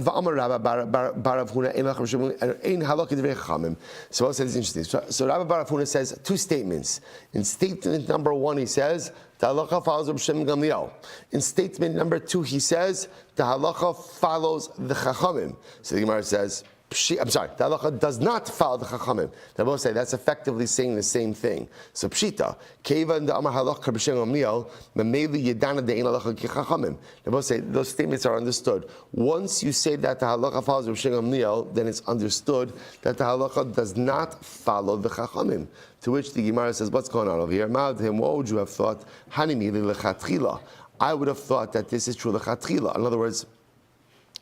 what says interesting. So Rabbi Barafuna says two statements. In statement number one, he says, the halacha follows Rabbi Shimon Gamliel. In statement number two, he says, the halacha follows the chachamim. So the Gemara says, the halacha does not follow the chachamim. They both say that's effectively saying the same thing. So pshita, kevan the amar halacha Rabbi Shimon Gamliel, memeli yedana de'ein halacha ki chachamim. They both say those statements are understood. Once you say that the halacha follows Rabbi Shimon Gamliel, then it's understood that the halacha does not follow the chachamim. To which the Gemara says, what's going on over here? Ma'adhim, what would you have thought? Hanimi lechatchila. I would have thought that this is true lechatchila. In other words,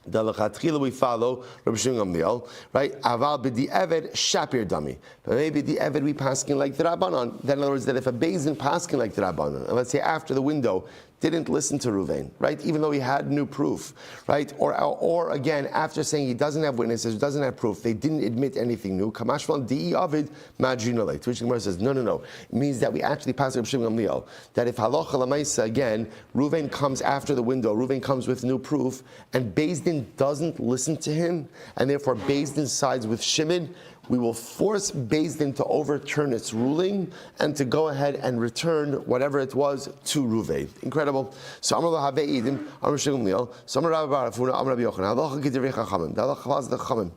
the lechatchila we follow Rabbi Shimon Gamliel, right? Aval b'di eved shapir dami. But maybe the eved we paskin like the Rabbanon. Then in other words, that if a Beis Din paskin like the Rabbanon, and let's say after the window, didn't listen to Ruvain, right? Even though he had new proof, right? Or again, after saying he doesn't have witnesses, doesn't have proof, they didn't admit anything new. Kamashvan di avid madrinale. To which the Gemara says, no. It means that we actually pass Rabbi Shimon Gamliel. That if halacha lamaisa again, Ruvain comes after the window, Ruvain comes with new proof, and Beis Din doesn't listen to him, and therefore Beis Din sides with Shimon, we will force Beis Din to overturn its ruling and to go ahead and return whatever it was to Ruvain. Incredible. So Amar lo Havei Idim, Amar Shimon Gamliel, so Amar Rabbi Barafuna, Amar Rabbi Yochanan, halacha k'divrei chachamim. The halacha follows the chachamim.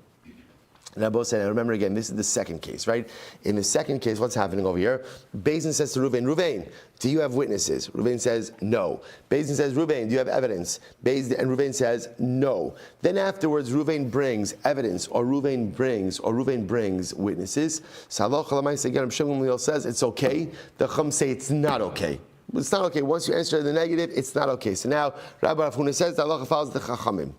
And I both said, and remember again, this is the second case, right? In the second case, what's happening over here? Beis Din says to Ruvain, do you have witnesses? Ruvain says, no. Beis Din says, Ruvain, do you have evidence? And Ruvain says, no. Then afterwards, Ruvain brings evidence, or Ruvain brings witnesses. So halacha l'maaseh again, Rabbi Shimon Gamliel says, it's okay. The Chum say it's not okay. It's not okay. Once you answer in the negative, it's not okay. So now, Rabbi Barafuna says, the halacha follows the chachamim.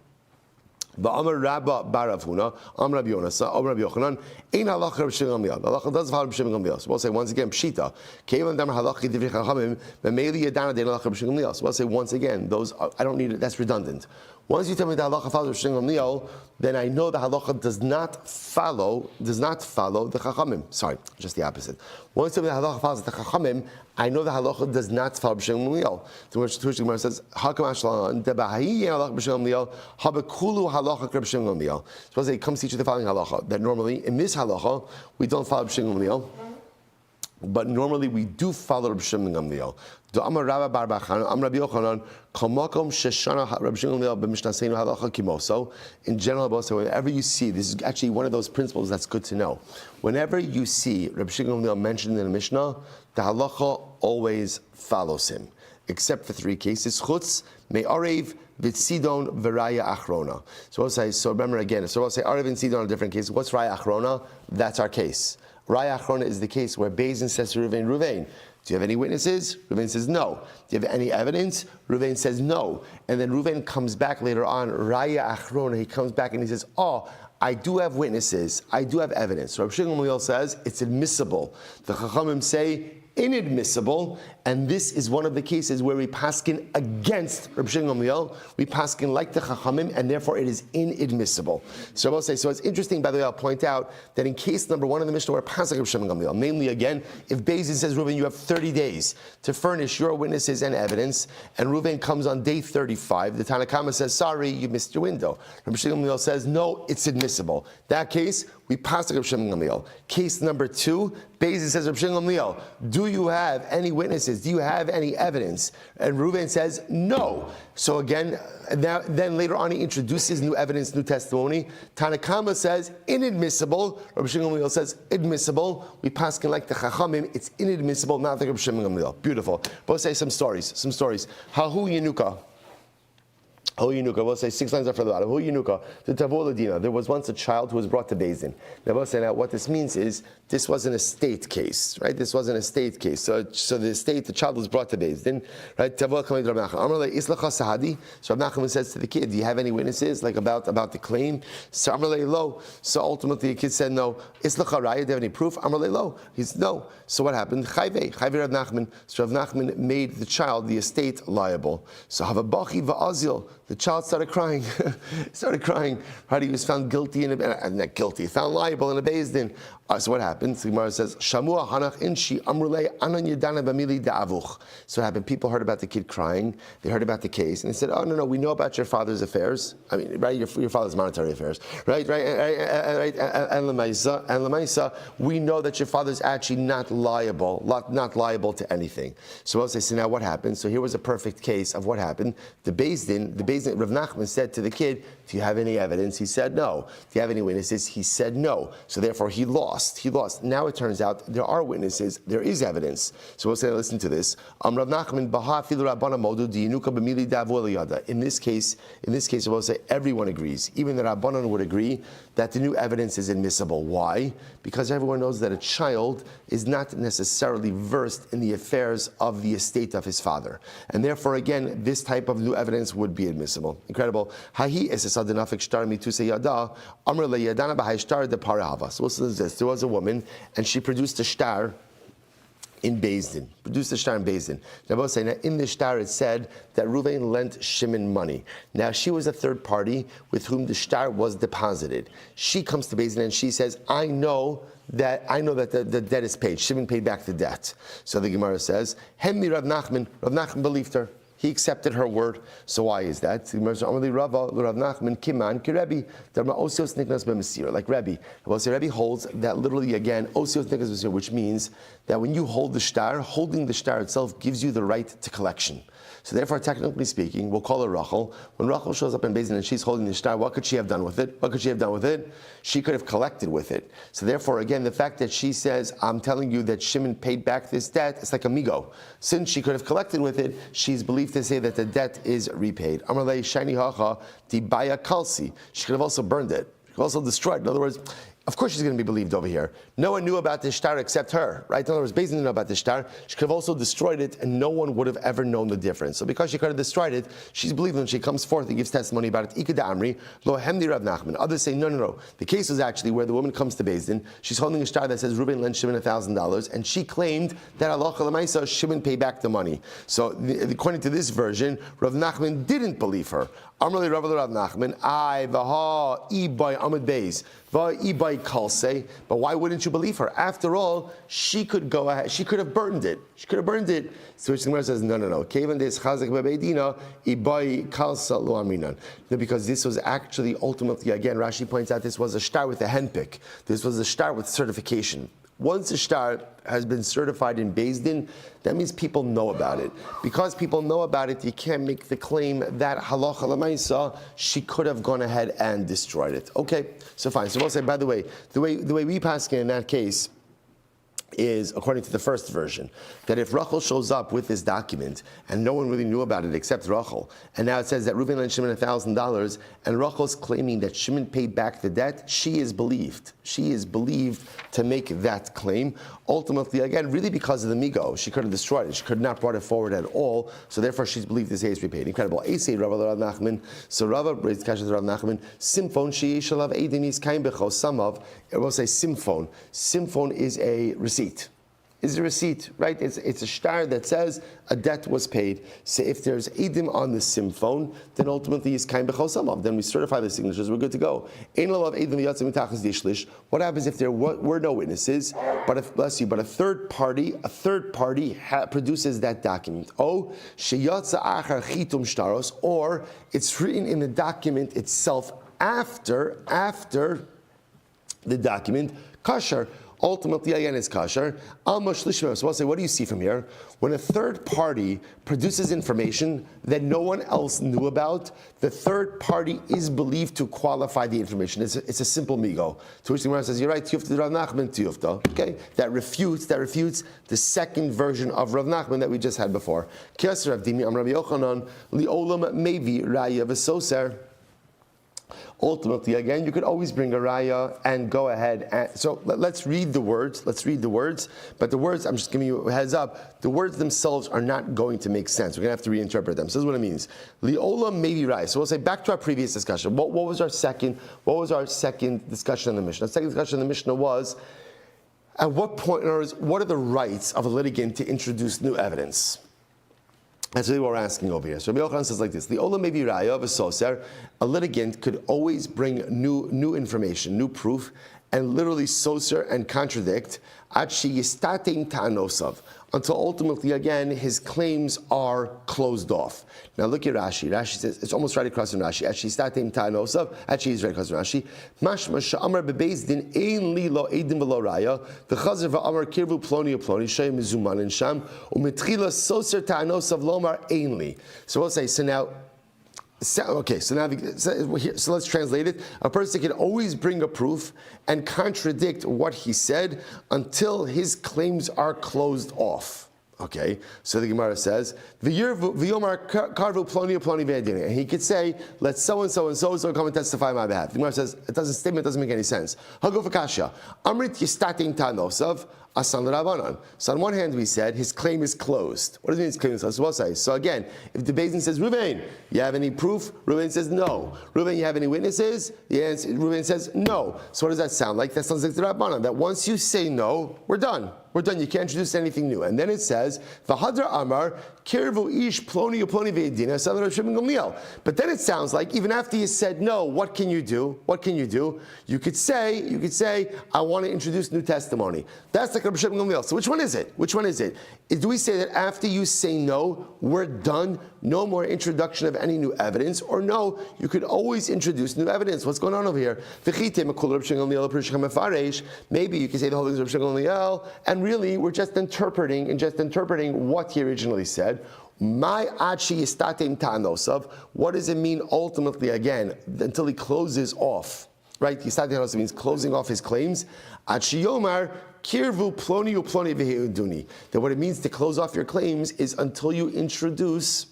Ba'amar Rabba Baravuna, Amar Rabbi Yonasa, Amar Rabbi Yochanan, Ein halacha Rabbi Shimon Gamliel. The halacha does follow Rabbi Shimon Gamliel. So we'll say once again, Pshita, Kevan Damar halacha divrei chachamim, Memeli Yadana Dein halacha Rabbi Shimon Gamliel. So we'll say once again, those I don't need it. That's redundant. Once you tell me the halacha follows Rabbi Shimon Gamliel, then I know the halacha does not follow the chachamim. Sorry, just the opposite. Once you tell me the halacha follows the chachamim, I know the halacha does not follow Rabbi Shimon Gamliel. To which the Gemara says, Hakam Ashlan, Debahayi halacha Rabbi Shimon Gamliel, Habekulu halacha Rabbi Shimon Gamliel. Suppose they come teach you the following halacha, that normally in this halacha we don't follow Rabbi Shimon Gamliel. But normally we do follow Rabbi Shimon Gamliel. Do Amar Rabba Bar Bachana, Amar Rabbi Yochanan, Kamakom Sheshana Rabbi Shimon Gamliel b'Mishnaseinu Halacha Kimoso. In general, whenever you see, this is actually one of those principles that's good to know. Whenever you see Rabbi Shimon Gamliel mentioned in the Mishnah, the halacha always follows him, except for three cases: Chutz, Me'arev, Vitsidon, V'Raya Achrona. So remember again. So we'll say Arev and Sidon are different cases. What's Raya Achrona? That's our case. Raya Achrona is the case where Beis says to Ruvain, do you have any witnesses? Ruvain says no. Do you have any evidence? Ruvain says no. And then Ruvain comes back later on, Raya Achrona, he comes back and he says, I do have witnesses. I do have evidence. So Rabbi Shimon Gamliel says it's admissible. The Chachamim say inadmissible, and this is one of the cases where we paskin against Rabbi Shimon Gamliel. We paskin like the Chachamim, and therefore it is inadmissible. So I will say, so it's interesting, by the way, I'll point out that in case number one in the Mishnah, we're passing Rabbi Shimon Gamliel. Namely, again, if Beis Din says, Reuven, you have 30 days to furnish your witnesses and evidence, and Reuven comes on day 35, the Tanakama says, sorry, you missed your window. Rabbi Shimon Gamliel says, no, it's admissible. That case, we pass Rabbi Shimon Gamliel. Case number two, Beis Din says, Rabbi Shimon Gamliel, do you have any witnesses? Do you have any evidence? And Reuven says, no. So again, then later on he introduces new evidence, new testimony. Tanakama says, inadmissible. Rabbi Shimon Gamliel says, admissible. We pass like the Chachamim, it's inadmissible, not like Rabbi Shimon Gamliel. Beautiful. But say some stories. Hahu Yenuka. We'll say 6 lines after the bottom. The Tavo Ladina. There was once a child who was brought to Beis Din. Now, we'll say what this means is this wasn't a state case, right? This wasn't a state case. So the child was brought to Beis Din, right? Tavo Kamei Rav Nachman. Amar le Islacha Sahadi. So Rav Nachman says to the kid, "Do you have any witnesses like about the claim?" So Amar le Lo. So ultimately, the kid said no. Islacha Raya. Do you have any proof? Amar le Lo. He said no. So what happened? Chayve Rav Nachman. So Rav Nachman made the child, the estate, liable. So Havabachi va'azil. The child started crying. Right? He was found guilty not guilty, found liable in a Beis Din. So what happened? The Gemara says, Shamua hanach inshi amrulei anan yedana b'mili da'avuch. So what happened? People heard about the kid crying. They heard about the case, and they said, "Oh no, we know about your father's affairs. I mean, right? Your father's monetary affairs, right? And lemaisa, we know that your father's actually not liable to anything." So we'll say, so now what happened? So here was a perfect case of what happened. The Beis Din, Rav Nachman said to the kid, "Do you have any evidence?" He said no. "Do you have any witnesses?" He said no. So therefore he lost. Now it turns out there are witnesses, there is evidence. So we'll say, listen to this. Rav Nachman baha filu rabbana modu diinuka b'mili davu eliyada. In this case, we'll say everyone agrees. Even the Rabbanan would agree that the new evidence is admissible. Why? Because everyone knows that a child is not necessarily versed in the affairs of the estate of his father. And therefore, again, this type of new evidence would be admissible. Incredible. Hahi esesadanafik shtar mituse yada, amr le yadana b'hai shtar de parahava. So listen to this. There was a woman, and she produced a shtar in Beis Din. Now, both say, now in the shtar it said that Reuven lent Shimon money. Now she was a third party with whom the shtar was deposited. She comes to Beis Din and she says, I know that the debt is paid. Shimon paid back the debt. So the Gemara says, Hemmi Rav Nachman believed her. He accepted her word. So why is that? Like Rebbe. Well, so Rebbe holds that literally again, osios niknas b'mesira, which means that when you hold the shtar, holding the shtar itself gives you the right to collection. So therefore, technically speaking, we'll call her Rachel. When Rachel shows up in Beis Din and she's holding the shtar, what could she have done with it? She could have collected with it. So therefore, again, the fact that she says, I'm telling you that Shimon paid back this debt, it's like amigo. Since she could have collected with it, she's believed to say that the debt is repaid. Amarlei shani hacha dibaya kalsi. She could have also burned it. She could have also destroyed it. In other words, of course she's going to be believed over here. No one knew about this shtar except her, right? In other words, Beis Din didn't know about this shtar. She could have also destroyed it, and no one would have ever known the difference. So because she could have destroyed it, she's believed when she comes forth and gives testimony about it. Ikeda Amri, lo hemdi Rav Nachman. Others say, no. The case is actually where the woman comes to Beis Din. She's holding a shtar that says Reuben lent Shimon $1,000, and she claimed that halacha l'maisa Shimon paid back the money. So according to this version, Rav Nachman didn't believe her. Amrli Rav Nachman, I vaha ibay amid beis va ibay kalse. But why wouldn't you believe her? After all, she could go ahead. She could have burned it. So which the Gemara says, no. Kevan des chazak bebeidina ibay kalsa lo aminan. Because this was actually ultimately, again, Rashi points out, this was a shtar with a henpick. This was a shtar with certification. Once a shtar has been certified in Beis Din, that means people know about it. Because people know about it, you can't make the claim that halacha l'maisa, she could have gone ahead and destroyed it. Okay, so fine. So we'll say, by the way we pass in that case is, according to the first version, that if Rachel shows up with this document and no one really knew about it except Rachel, and now it says that Reuven lent Shimon $1,000, and Rachel's claiming that Shimon paid back the debt, she is believed. She is believed to make that claim. Ultimately, again, really because of the migo, she could have destroyed it. She could not have brought it forward at all, so therefore she's believed this is repaid. Incredible. Asay Rav Nachman. So Rav raised Kasha Rav Nachman. Simphon she shall have Eidinis kain becho. Some of it will say simphon. Simphon is a receipt. Is a receipt, right? It's a shtar that says a debt was paid. So if there's edim on the simphon, then ultimately is kain b'chol samav. Then we certify the signatures. We're good to go. What happens if there were no witnesses, but if, bless you, but a third party produces that document? Oh, sheyatza achar chitum shtaros, or it's written in the document itself after the document kosher. Ultimately, again, it's kosher. So we'll say, what do you see from here? When a third party produces information that no one else knew about, the third party is believed to qualify the information. It's a simple migo. To which the Gemara says, you're right, tiyufta Rav Nachman tiyufta. Okay, that refutes the second version of Rav Nachman that we just had before. Kias Rav Dimi Am Rabbi Yochanan li'olam mevi raya v'soser. Ultimately, again, you could always bring a raya and go ahead. So let's read the words. But the words, I'm just giving you a heads up, the words themselves are not going to make sense. We're going to have to reinterpret them. So this is what it means. Li'ola maybe raya. So we'll say back to our previous discussion. What was our second discussion in the Mishnah? The second discussion in the Mishnah was, at what point, in other words, what are the rights of a litigant to introduce new evidence? That's really what we're asking over here. So Rabbi Yochanan says like this: the olam mevi raya of a soser, a litigant could always bring new information, new proof, and literally soser and contradict ad sheyistatein ta'anosav, until ultimately, again, his claims are closed off. Now look at Rashi. Rashi says, it's almost right across from Rashi. Actually, statim ta'anosav. Actually, he's right across from Rashi. Mashma sha'amar bebeis din ein li lo edim v'lo raya v'chazer v'amar kirvu ploni u'ploni shay mizuman in sham u'mitchila soser ta'anosav lomar ein li. So we'll say, so let's translate it. A person can always bring a proof and contradict what he said until his claims are closed off. Okay, so the Gemara says, "V'yomar karvu ploni u'ploni ve'adini," and he could say, "Let so and so and so come and testify on my behalf." The Gemara says, statement doesn't make any sense. Hago v'kasha, amrit yistatin ta'nosav. Asan l'Rabbanan. So on one hand, we said his claim is closed. What does it mean his claim is closed? So we'll say. So again, if the Beis Din says, Reuven, you have any proof? Reuven says no. Reuven, you have any witnesses? Reuven says no. So what does that sound like? That sounds like the Rabbanan. That once you say no, we're done. We're done. You can't introduce anything new. And then it says, V'hadra Amar, Kirvu Ish Ploni Uploni Ve'edina, Savar Rav Shimon Gamliel. But then it sounds like even after you said no, what can you do? What can you do? You could say, I want to introduce new testimony. That's like Rav Shimon Gamliel. So which one is it? Do we say that after you say no, we're done? No more introduction of any new evidence? Or no, you could always introduce new evidence. What's going on over here? Maybe you could say the whole thing is Rav Shimon Gamliel, and really we're just interpreting what he originally said. My achi yistatim ta'anosav. What does it mean ultimately? Again, until he closes off, right? Yistatim ta'anosav means closing off his claims. Achi yomar kirvu ploni uploni v'heuduni. That what it means to close off your claims is until you introduce,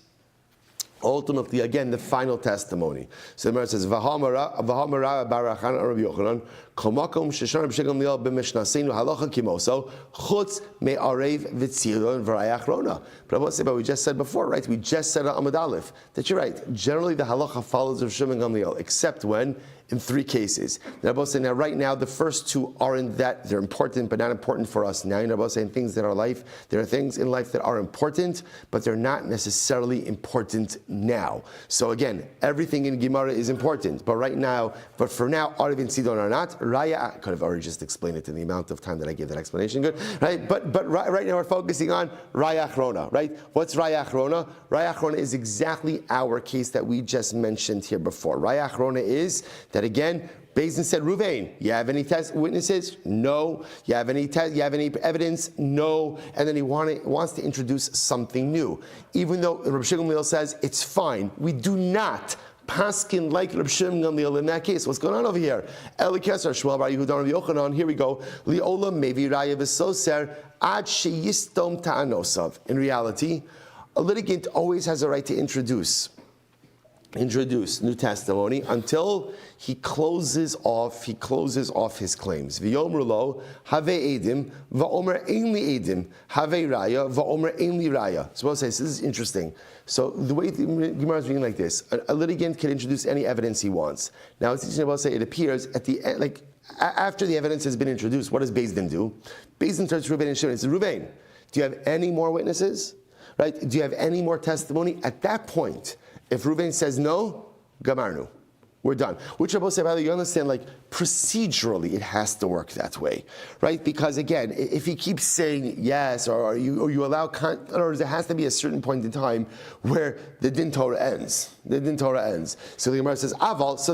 ultimately, again, the final testimony. So the Gemara says, "V'hamara barachan Rabbi Yochanan komakom sheshana b'shegam liel b'mishnasenu halacha kimoso chutz me'arev v'tzilon v'rayach rona." But I want to say, but we just said before, right? We just said at Amud Aleph that you're right. Generally, the halacha follows Rav Shimon Gamliel, except when in three cases. Rabbi saying now, right now, the first two aren't that they're important, but not important for us now. Rabbi saying things that are life. There are things in life that are important, but they're not necessarily important now. So again, everything in Gemara is important, but for now, Arev and Sidon are not. Raya, I could have already just explained it in the amount of time that I gave that explanation. Good, right? But right now we're focusing on Raya Achrona, right? What's Raya Achrona? Raya Achrona is exactly our case that we just mentioned here before. Raya Achrona is that again, Beis Din said, Ruvain, you have any witnesses? No. You have any evidence? No. And then he wants to introduce something new. Even though Rabbi Shmuel Silber says it's fine, we do not paskin like Rabbi Shmuel Silber in that case. What's going on over here? Eli Kesar Shmuel Bar Yehuda Rabbi Yochanan. Here we go. Liola mevi raya v'soser ad sheyistom ta'anosav. In reality, a litigant always has a right to introduce new testimony until he closes off his claims. V'yomru lo have edim va'omer einli edim have raya va'omer einli raya. So we'll say, so this is interesting. So the way the Gemara is reading like this: a litigant can introduce any evidence he wants. Now it's interesting. We'll say it appears at the end, like after the evidence has been introduced. What does Beis Din do? Beis Din turns to Reuven and Shimon and says, Reuven, do you have any more witnesses? Right? Do you have any more testimony? At that point, if Reuven says no, gamarnu, we're done. Which Rabbi say, by the way, you understand, like procedurally, it has to work that way, right? Because again, if he keeps saying yes, or you allow, or there has to be a certain point in time where the din Torah ends. The din Torah ends. So the Gemara says aval. So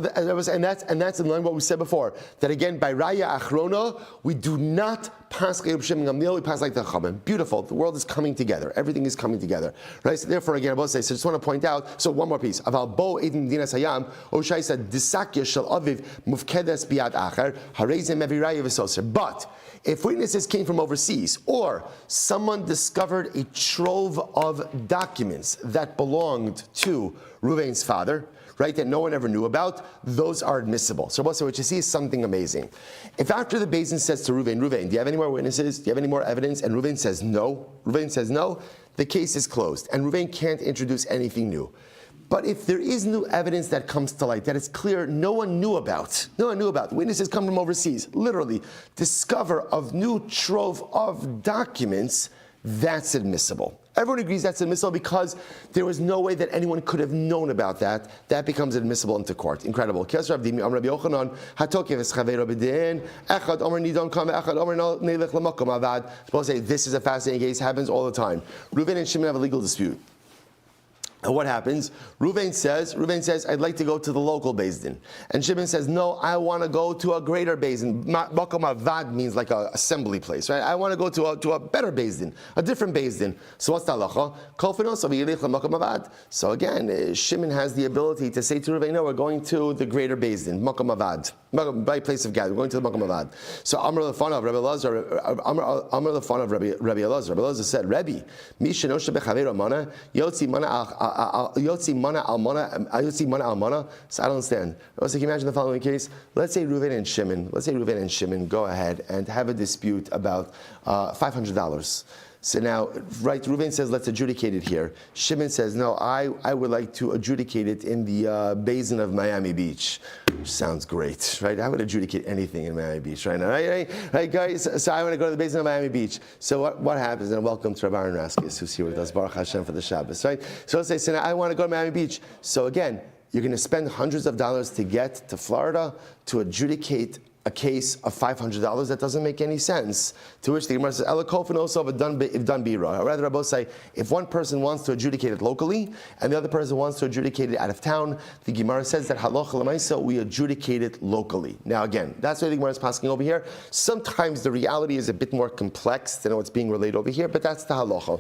and that's in line with what we said before. That again, by raya achrona, we do not pass Reb Shimon Gamliel, we pass like the Chachamim. Beautiful. The world is coming together. Everything is coming together, right? So therefore, again, I will say. So I just want to point out. So one more piece. Aval bo edim dinas hayam. Oshai said disakya shel aviv mufkedes biad acher hareizem every raya v'soser. But if witnesses came from overseas, or someone discovered a trove of documents that belonged to Reuven's father, right, that no one ever knew about, those are admissible. So what you see is something amazing. If after the Beis Din says to Reuven, do you have any more witnesses? Do you have any more evidence? And Reuven says no, the case is closed. And Reuven can't introduce anything new. But if there is new evidence that comes to light, that it's clear no one knew about, witnesses come from overseas, literally, discover of new trove of documents, that's admissible. Everyone agrees that's admissible because there was no way that anyone could have known about that. That becomes admissible into court. Incredible. This is a fascinating case. Happens all the time. Reuven and Shimon have a legal dispute. And what happens? Reuven says, I'd like to go to the local Beis Din. And Shimon says, no, I want to go to a greater Beis Din. Makom avad means like an assembly place, right? I want to go to a better Beis Din, a different Beis Din. So what's the halacha? So again, Shimon has the ability to say to Reuven, no, we're going to the greater Beis Din, Makom avad, by place of gathering. We're going to the Makom avad. So Amr the fun of Rabbi Elazar, Amr the fun of Rabbi Elazar. Rabbi Elazar said, Rabbi, mi shenoshe bechaveiro mana, yotzi mana Yotzi mana almana. So I don't understand. So can you imagine the following case? Let's say Reuven and Shimon go ahead and have a dispute about $500. So now, right, Reuven says, let's adjudicate it here. Shimon says, no, I would like to adjudicate it in the basin of Miami Beach. Which sounds great, right? I would adjudicate anything in Miami Beach right now, right guys? So I want to go to the basin of Miami Beach. So what happens? And welcome to Rabbi Aaron Raskis, who's here with us, Baruch Hashem, for the Shabbos, right? So let's say, so now I want to go to Miami Beach. So again, you're going to spend hundreds of dollars to get to Florida to adjudicate a case of $500. That doesn't make any sense. To which the Gemara says, "Ela kofin also if done bira." Or rather, Rabbi say, if one person wants to adjudicate it locally and the other person wants to adjudicate it out of town, the Gemara says that halacha l'maisa we adjudicate it locally. Now again, that's why the Gemara is passing over here. Sometimes the reality is a bit more complex than what's being relayed over here, but that's the halacha.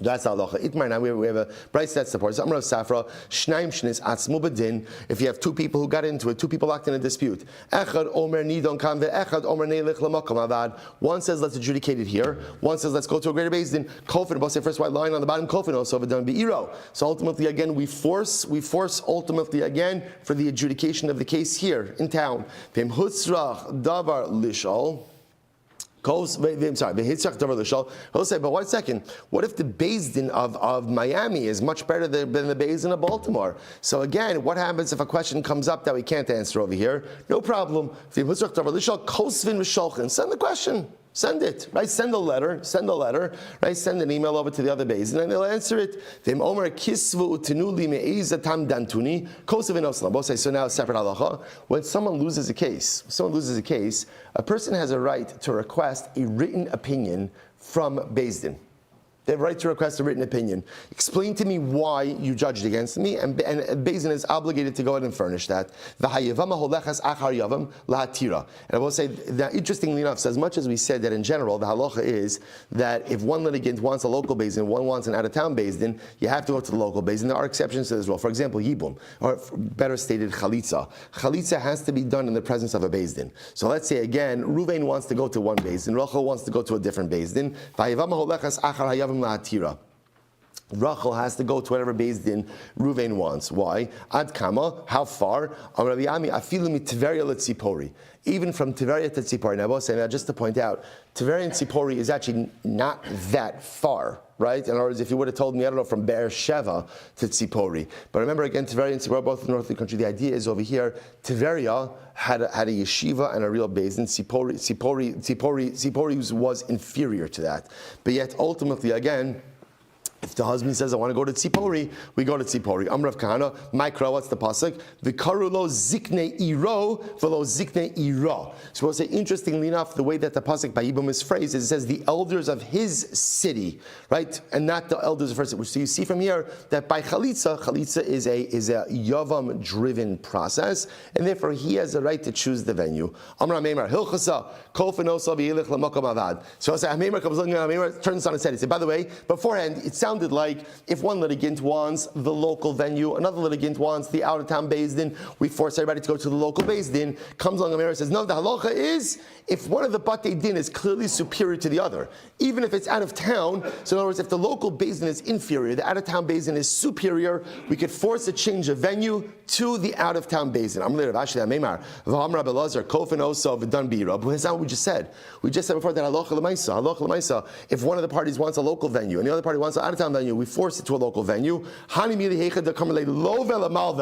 That's halacha. Itmar now we have a Bryce that supports Amar of Safra Shnaim Shnis Atzmu Badin. If you have two people who got into it, two people locked in a dispute. Echad Omer Nidon Kam ve'Echad Omer Neilech L'Makom Avad. One says let's adjudicate it here. One says let's go to a greater Beis Din. Kofin, both say first white line on the bottom. Kofin also v'dan be'iro. So ultimately again we force ultimately again for the adjudication of the case here in town. V'im Hutzrach Davar Lishol. He'll say, but 1 second, what if the Beis Din of Miami is much better than the Beis Din of Baltimore? So again, what happens if a question comes up that we can't answer over here? No problem. Send the question. Send it, right? Send a letter, right? Send an email over to the other Beis Din and they'll answer it. So now separate halacha. When someone loses a case, a person has a right to request a written opinion from Beis Din. They have a right to request a written opinion. Explain to me why you judged against me, and Beis Din is obligated to go ahead and furnish that. And I will say that, interestingly enough, so as much as we said that in general, the halacha is that if one litigant wants a local Beis Din, one wants an out-of-town Beis Din, you have to go to the local Beis Din. There are exceptions to this rule. For example, Yibum, or better stated, Chalitza. Chalitza has to be done in the presence of a Beis Din. So let's say again, Ruvain wants to go to one Beis Din, Rachel wants to go to a different Beis Din. Rachel has to go to whatever Beis Din Ruvain wants. Why? Ad kama, how far? Even from Tiveria to Tzipori. Now I was saying that just to point out, Tiveria and Tzipori is actually not that far, right? In other words, if you would have told me, I don't know, from Be'er Sheva to Tzipori. But remember again, Tiveria and Tzipori are both in the north of the country. The idea is over here, Tiveria had a yeshiva and a real Beis Din. Tzipori was inferior to that. But yet ultimately, again, if the husband says, I want to go to Tzipori, we go to Tzipori. Amrav Kahana, Mikra, what's the pasuk? V'karu lo zikne iro, v'lo zikne ira. So we'll say, interestingly enough, the way that the pasuk by Yibum is phrased, is it says the elders of his city, right? And not the elders of her city. So you see from here that by Chalitza is a Yavam-driven process, and therefore he has the right to choose the venue. Amrav Meimar, Hilchasa, Kofenosa v'yilich l'makom avad. So I say, Meimar comes along, Meimar turns on his head. He said, by the way, beforehand, it sounded like if one litigant wants the local venue, another litigant wants the out-of-town Beis Din, we force everybody to go to the local Beis Din. Comes along Amir and says, no, the halacha is if one of the Batei Din is clearly superior to the other, even if it's out of town. So in other words, if the local Beis Din is inferior, the out-of-town Beis Din is superior, we could force a change of venue to the out-of-town Beis Din. But that's not what we just said. We just said before that halacha l'maisa. If one of the parties wants a local venue and the other party wants an out-of-town venue, we force it to a local venue.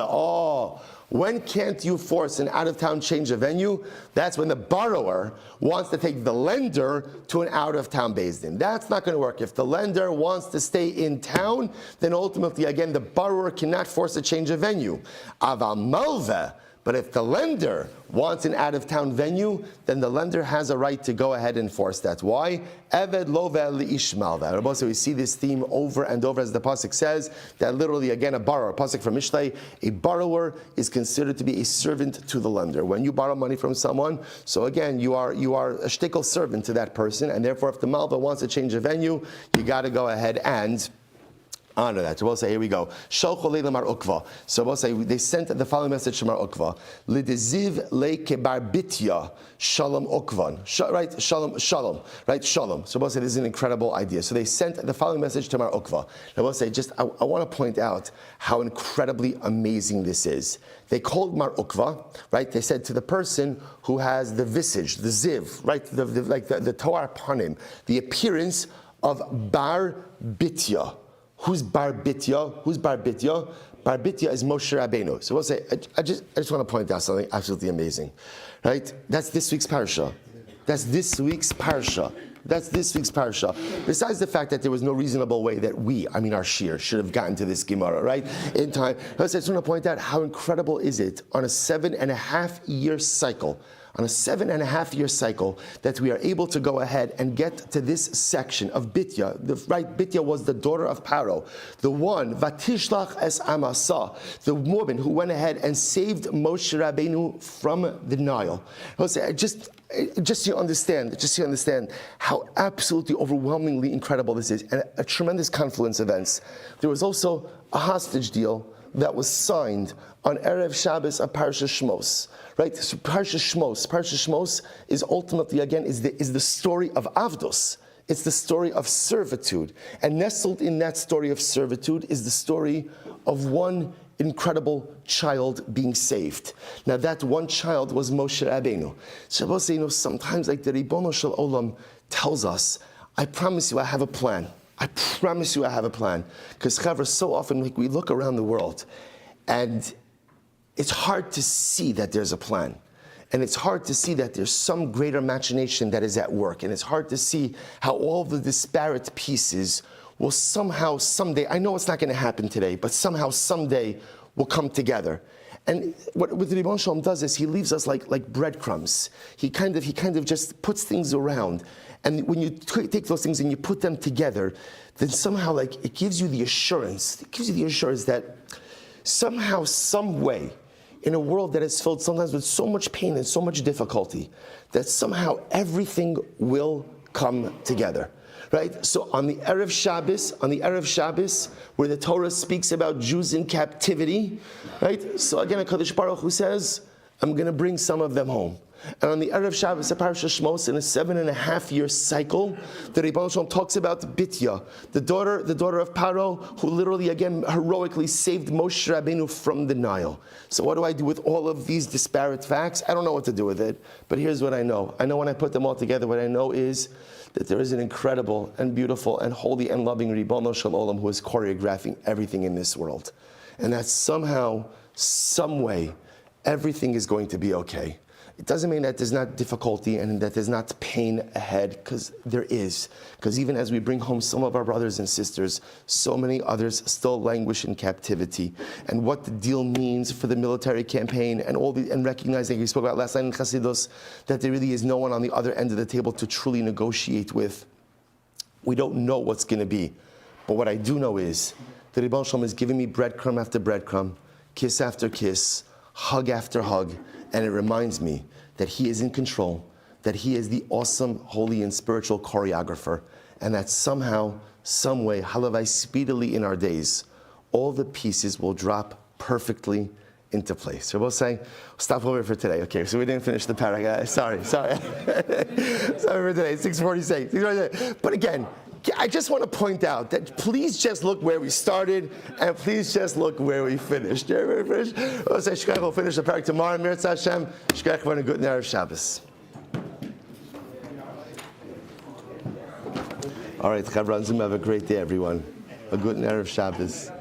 Oh, when can't you force an out-of-town change of venue? That's when the borrower wants to take the lender to an out-of-town Beis Din. That's not going to work. If the lender wants to stay in town, then ultimately, again, the borrower cannot force a change of venue. Aval malveh. But if the lender wants an out-of-town venue, then the lender has a right to go ahead and force that. Why? Eved lovel li'ishmalva. So we see this theme over and over as the pasuk says, that literally, again, a borrower, pasuk from Mishlei, a borrower is considered to be a servant to the lender. When you borrow money from someone, so again, you are a shtickle servant to that person, and therefore if the malva wants to change a venue, you got to go ahead and honor that. So we'll say, here we go. So we'll say, they sent the following message to Mar Ukva. Lidiziv lekebar bitya shalom ukvan. Right? Shalom. Right? Shalom. So we'll say, this is an incredible idea. So they sent the following message to Mar Ukva. Now we'll say, I want to point out how incredibly amazing this is. They called Mar Ukva, right? They said to the person who has the visage, the ziv, right? The Torah panim, the appearance of bar bitya. Who's Bar Bitya? Bar Bitya is Moshe Rabbeinu. So we'll say, I just want to point out something absolutely amazing, right? That's this week's parsha. Besides the fact that there was no reasonable way that our shir, should have gotten to this Gemara, right? In time. I just want to point out how incredible is it on a 7.5-year cycle. On a 7.5-year cycle, that we are able to go ahead and get to this section of Bitya. Bitya was the daughter of Paro, the one, Vatishlach es Amasa, the woman who went ahead and saved Moshe Rabbeinu from the Nile. I'll say, just so you understand how absolutely overwhelmingly incredible this is, and a tremendous confluence of events. There was also a hostage deal that was signed on Erev Shabbos of Parsha Shmos. Right? So Parsha Shmos is ultimately, again, is the story of Avdos. It's the story of servitude. And nestled in that story of servitude is the story of one incredible child being saved. Now that one child was Moshe Rabbeinu. So sometimes like the Ribono Shel Olam tells us, I promise you I have a plan. Because Chavra, so often we look around the world and it's hard to see that there's a plan. And it's hard to see that there's some greater machination that is at work. And it's hard to see how all the disparate pieces will somehow, someday, I know it's not going to happen today, but somehow, someday will come together. And what the Ribbon Shalom does is he leaves us like breadcrumbs. He kind of just puts things around. And when you take those things and you put them together, then somehow like it gives you the assurance. It gives you the assurance that somehow, some way, in a world that is filled sometimes with so much pain and so much difficulty, that somehow everything will come together. Right? So on the Erev Shabbos, where the Torah speaks about Jews in captivity, right? So again, HaKadosh Baruch Hu says, I'm going to bring some of them home. And on the Erev Shabbos, the Parashat Shmos, in a 7.5-year cycle, the Rebbeinu Shalom talks about Bitya, the daughter of Paro, who literally, again, heroically saved Moshe Rabbeinu from the Nile. So what do I do with all of these disparate facts? I don't know what to do with it, but here's what I know. I know when I put them all together, what I know is that there is an incredible and beautiful and holy and loving Ribono Shel Olam who is choreographing everything in this world. And that somehow, some way, everything is going to be okay. It doesn't mean that there's not difficulty and that there's not pain ahead, because there is. Because even as we bring home some of our brothers and sisters, so many others still languish in captivity. And what the deal means for the military campaign and recognizing, we spoke about last night in Chassidus, that there really is no one on the other end of the table to truly negotiate with. We don't know what's going to be. But what I do know is that Ribbon Shalom is giving me breadcrumb after breadcrumb, kiss after kiss, hug after hug, and it reminds me that He is in control, that He is the awesome, holy, and spiritual choreographer, and that somehow, some way, halavai speedily in our days, all the pieces will drop perfectly into place. So we'll say, stop over for today. Okay, so we didn't finish the paragraph. Sorry. Sorry for today, 6:46. But again, I just want to point out that please just look where we started and please just look where we finished. We'll say Shkach, we'll finish the parak tomorrow. Mirz Hashem, Shkach, for a good Erev Shabbos. All right, Chavranzim, have a great day, everyone. A good Erev Shabbos.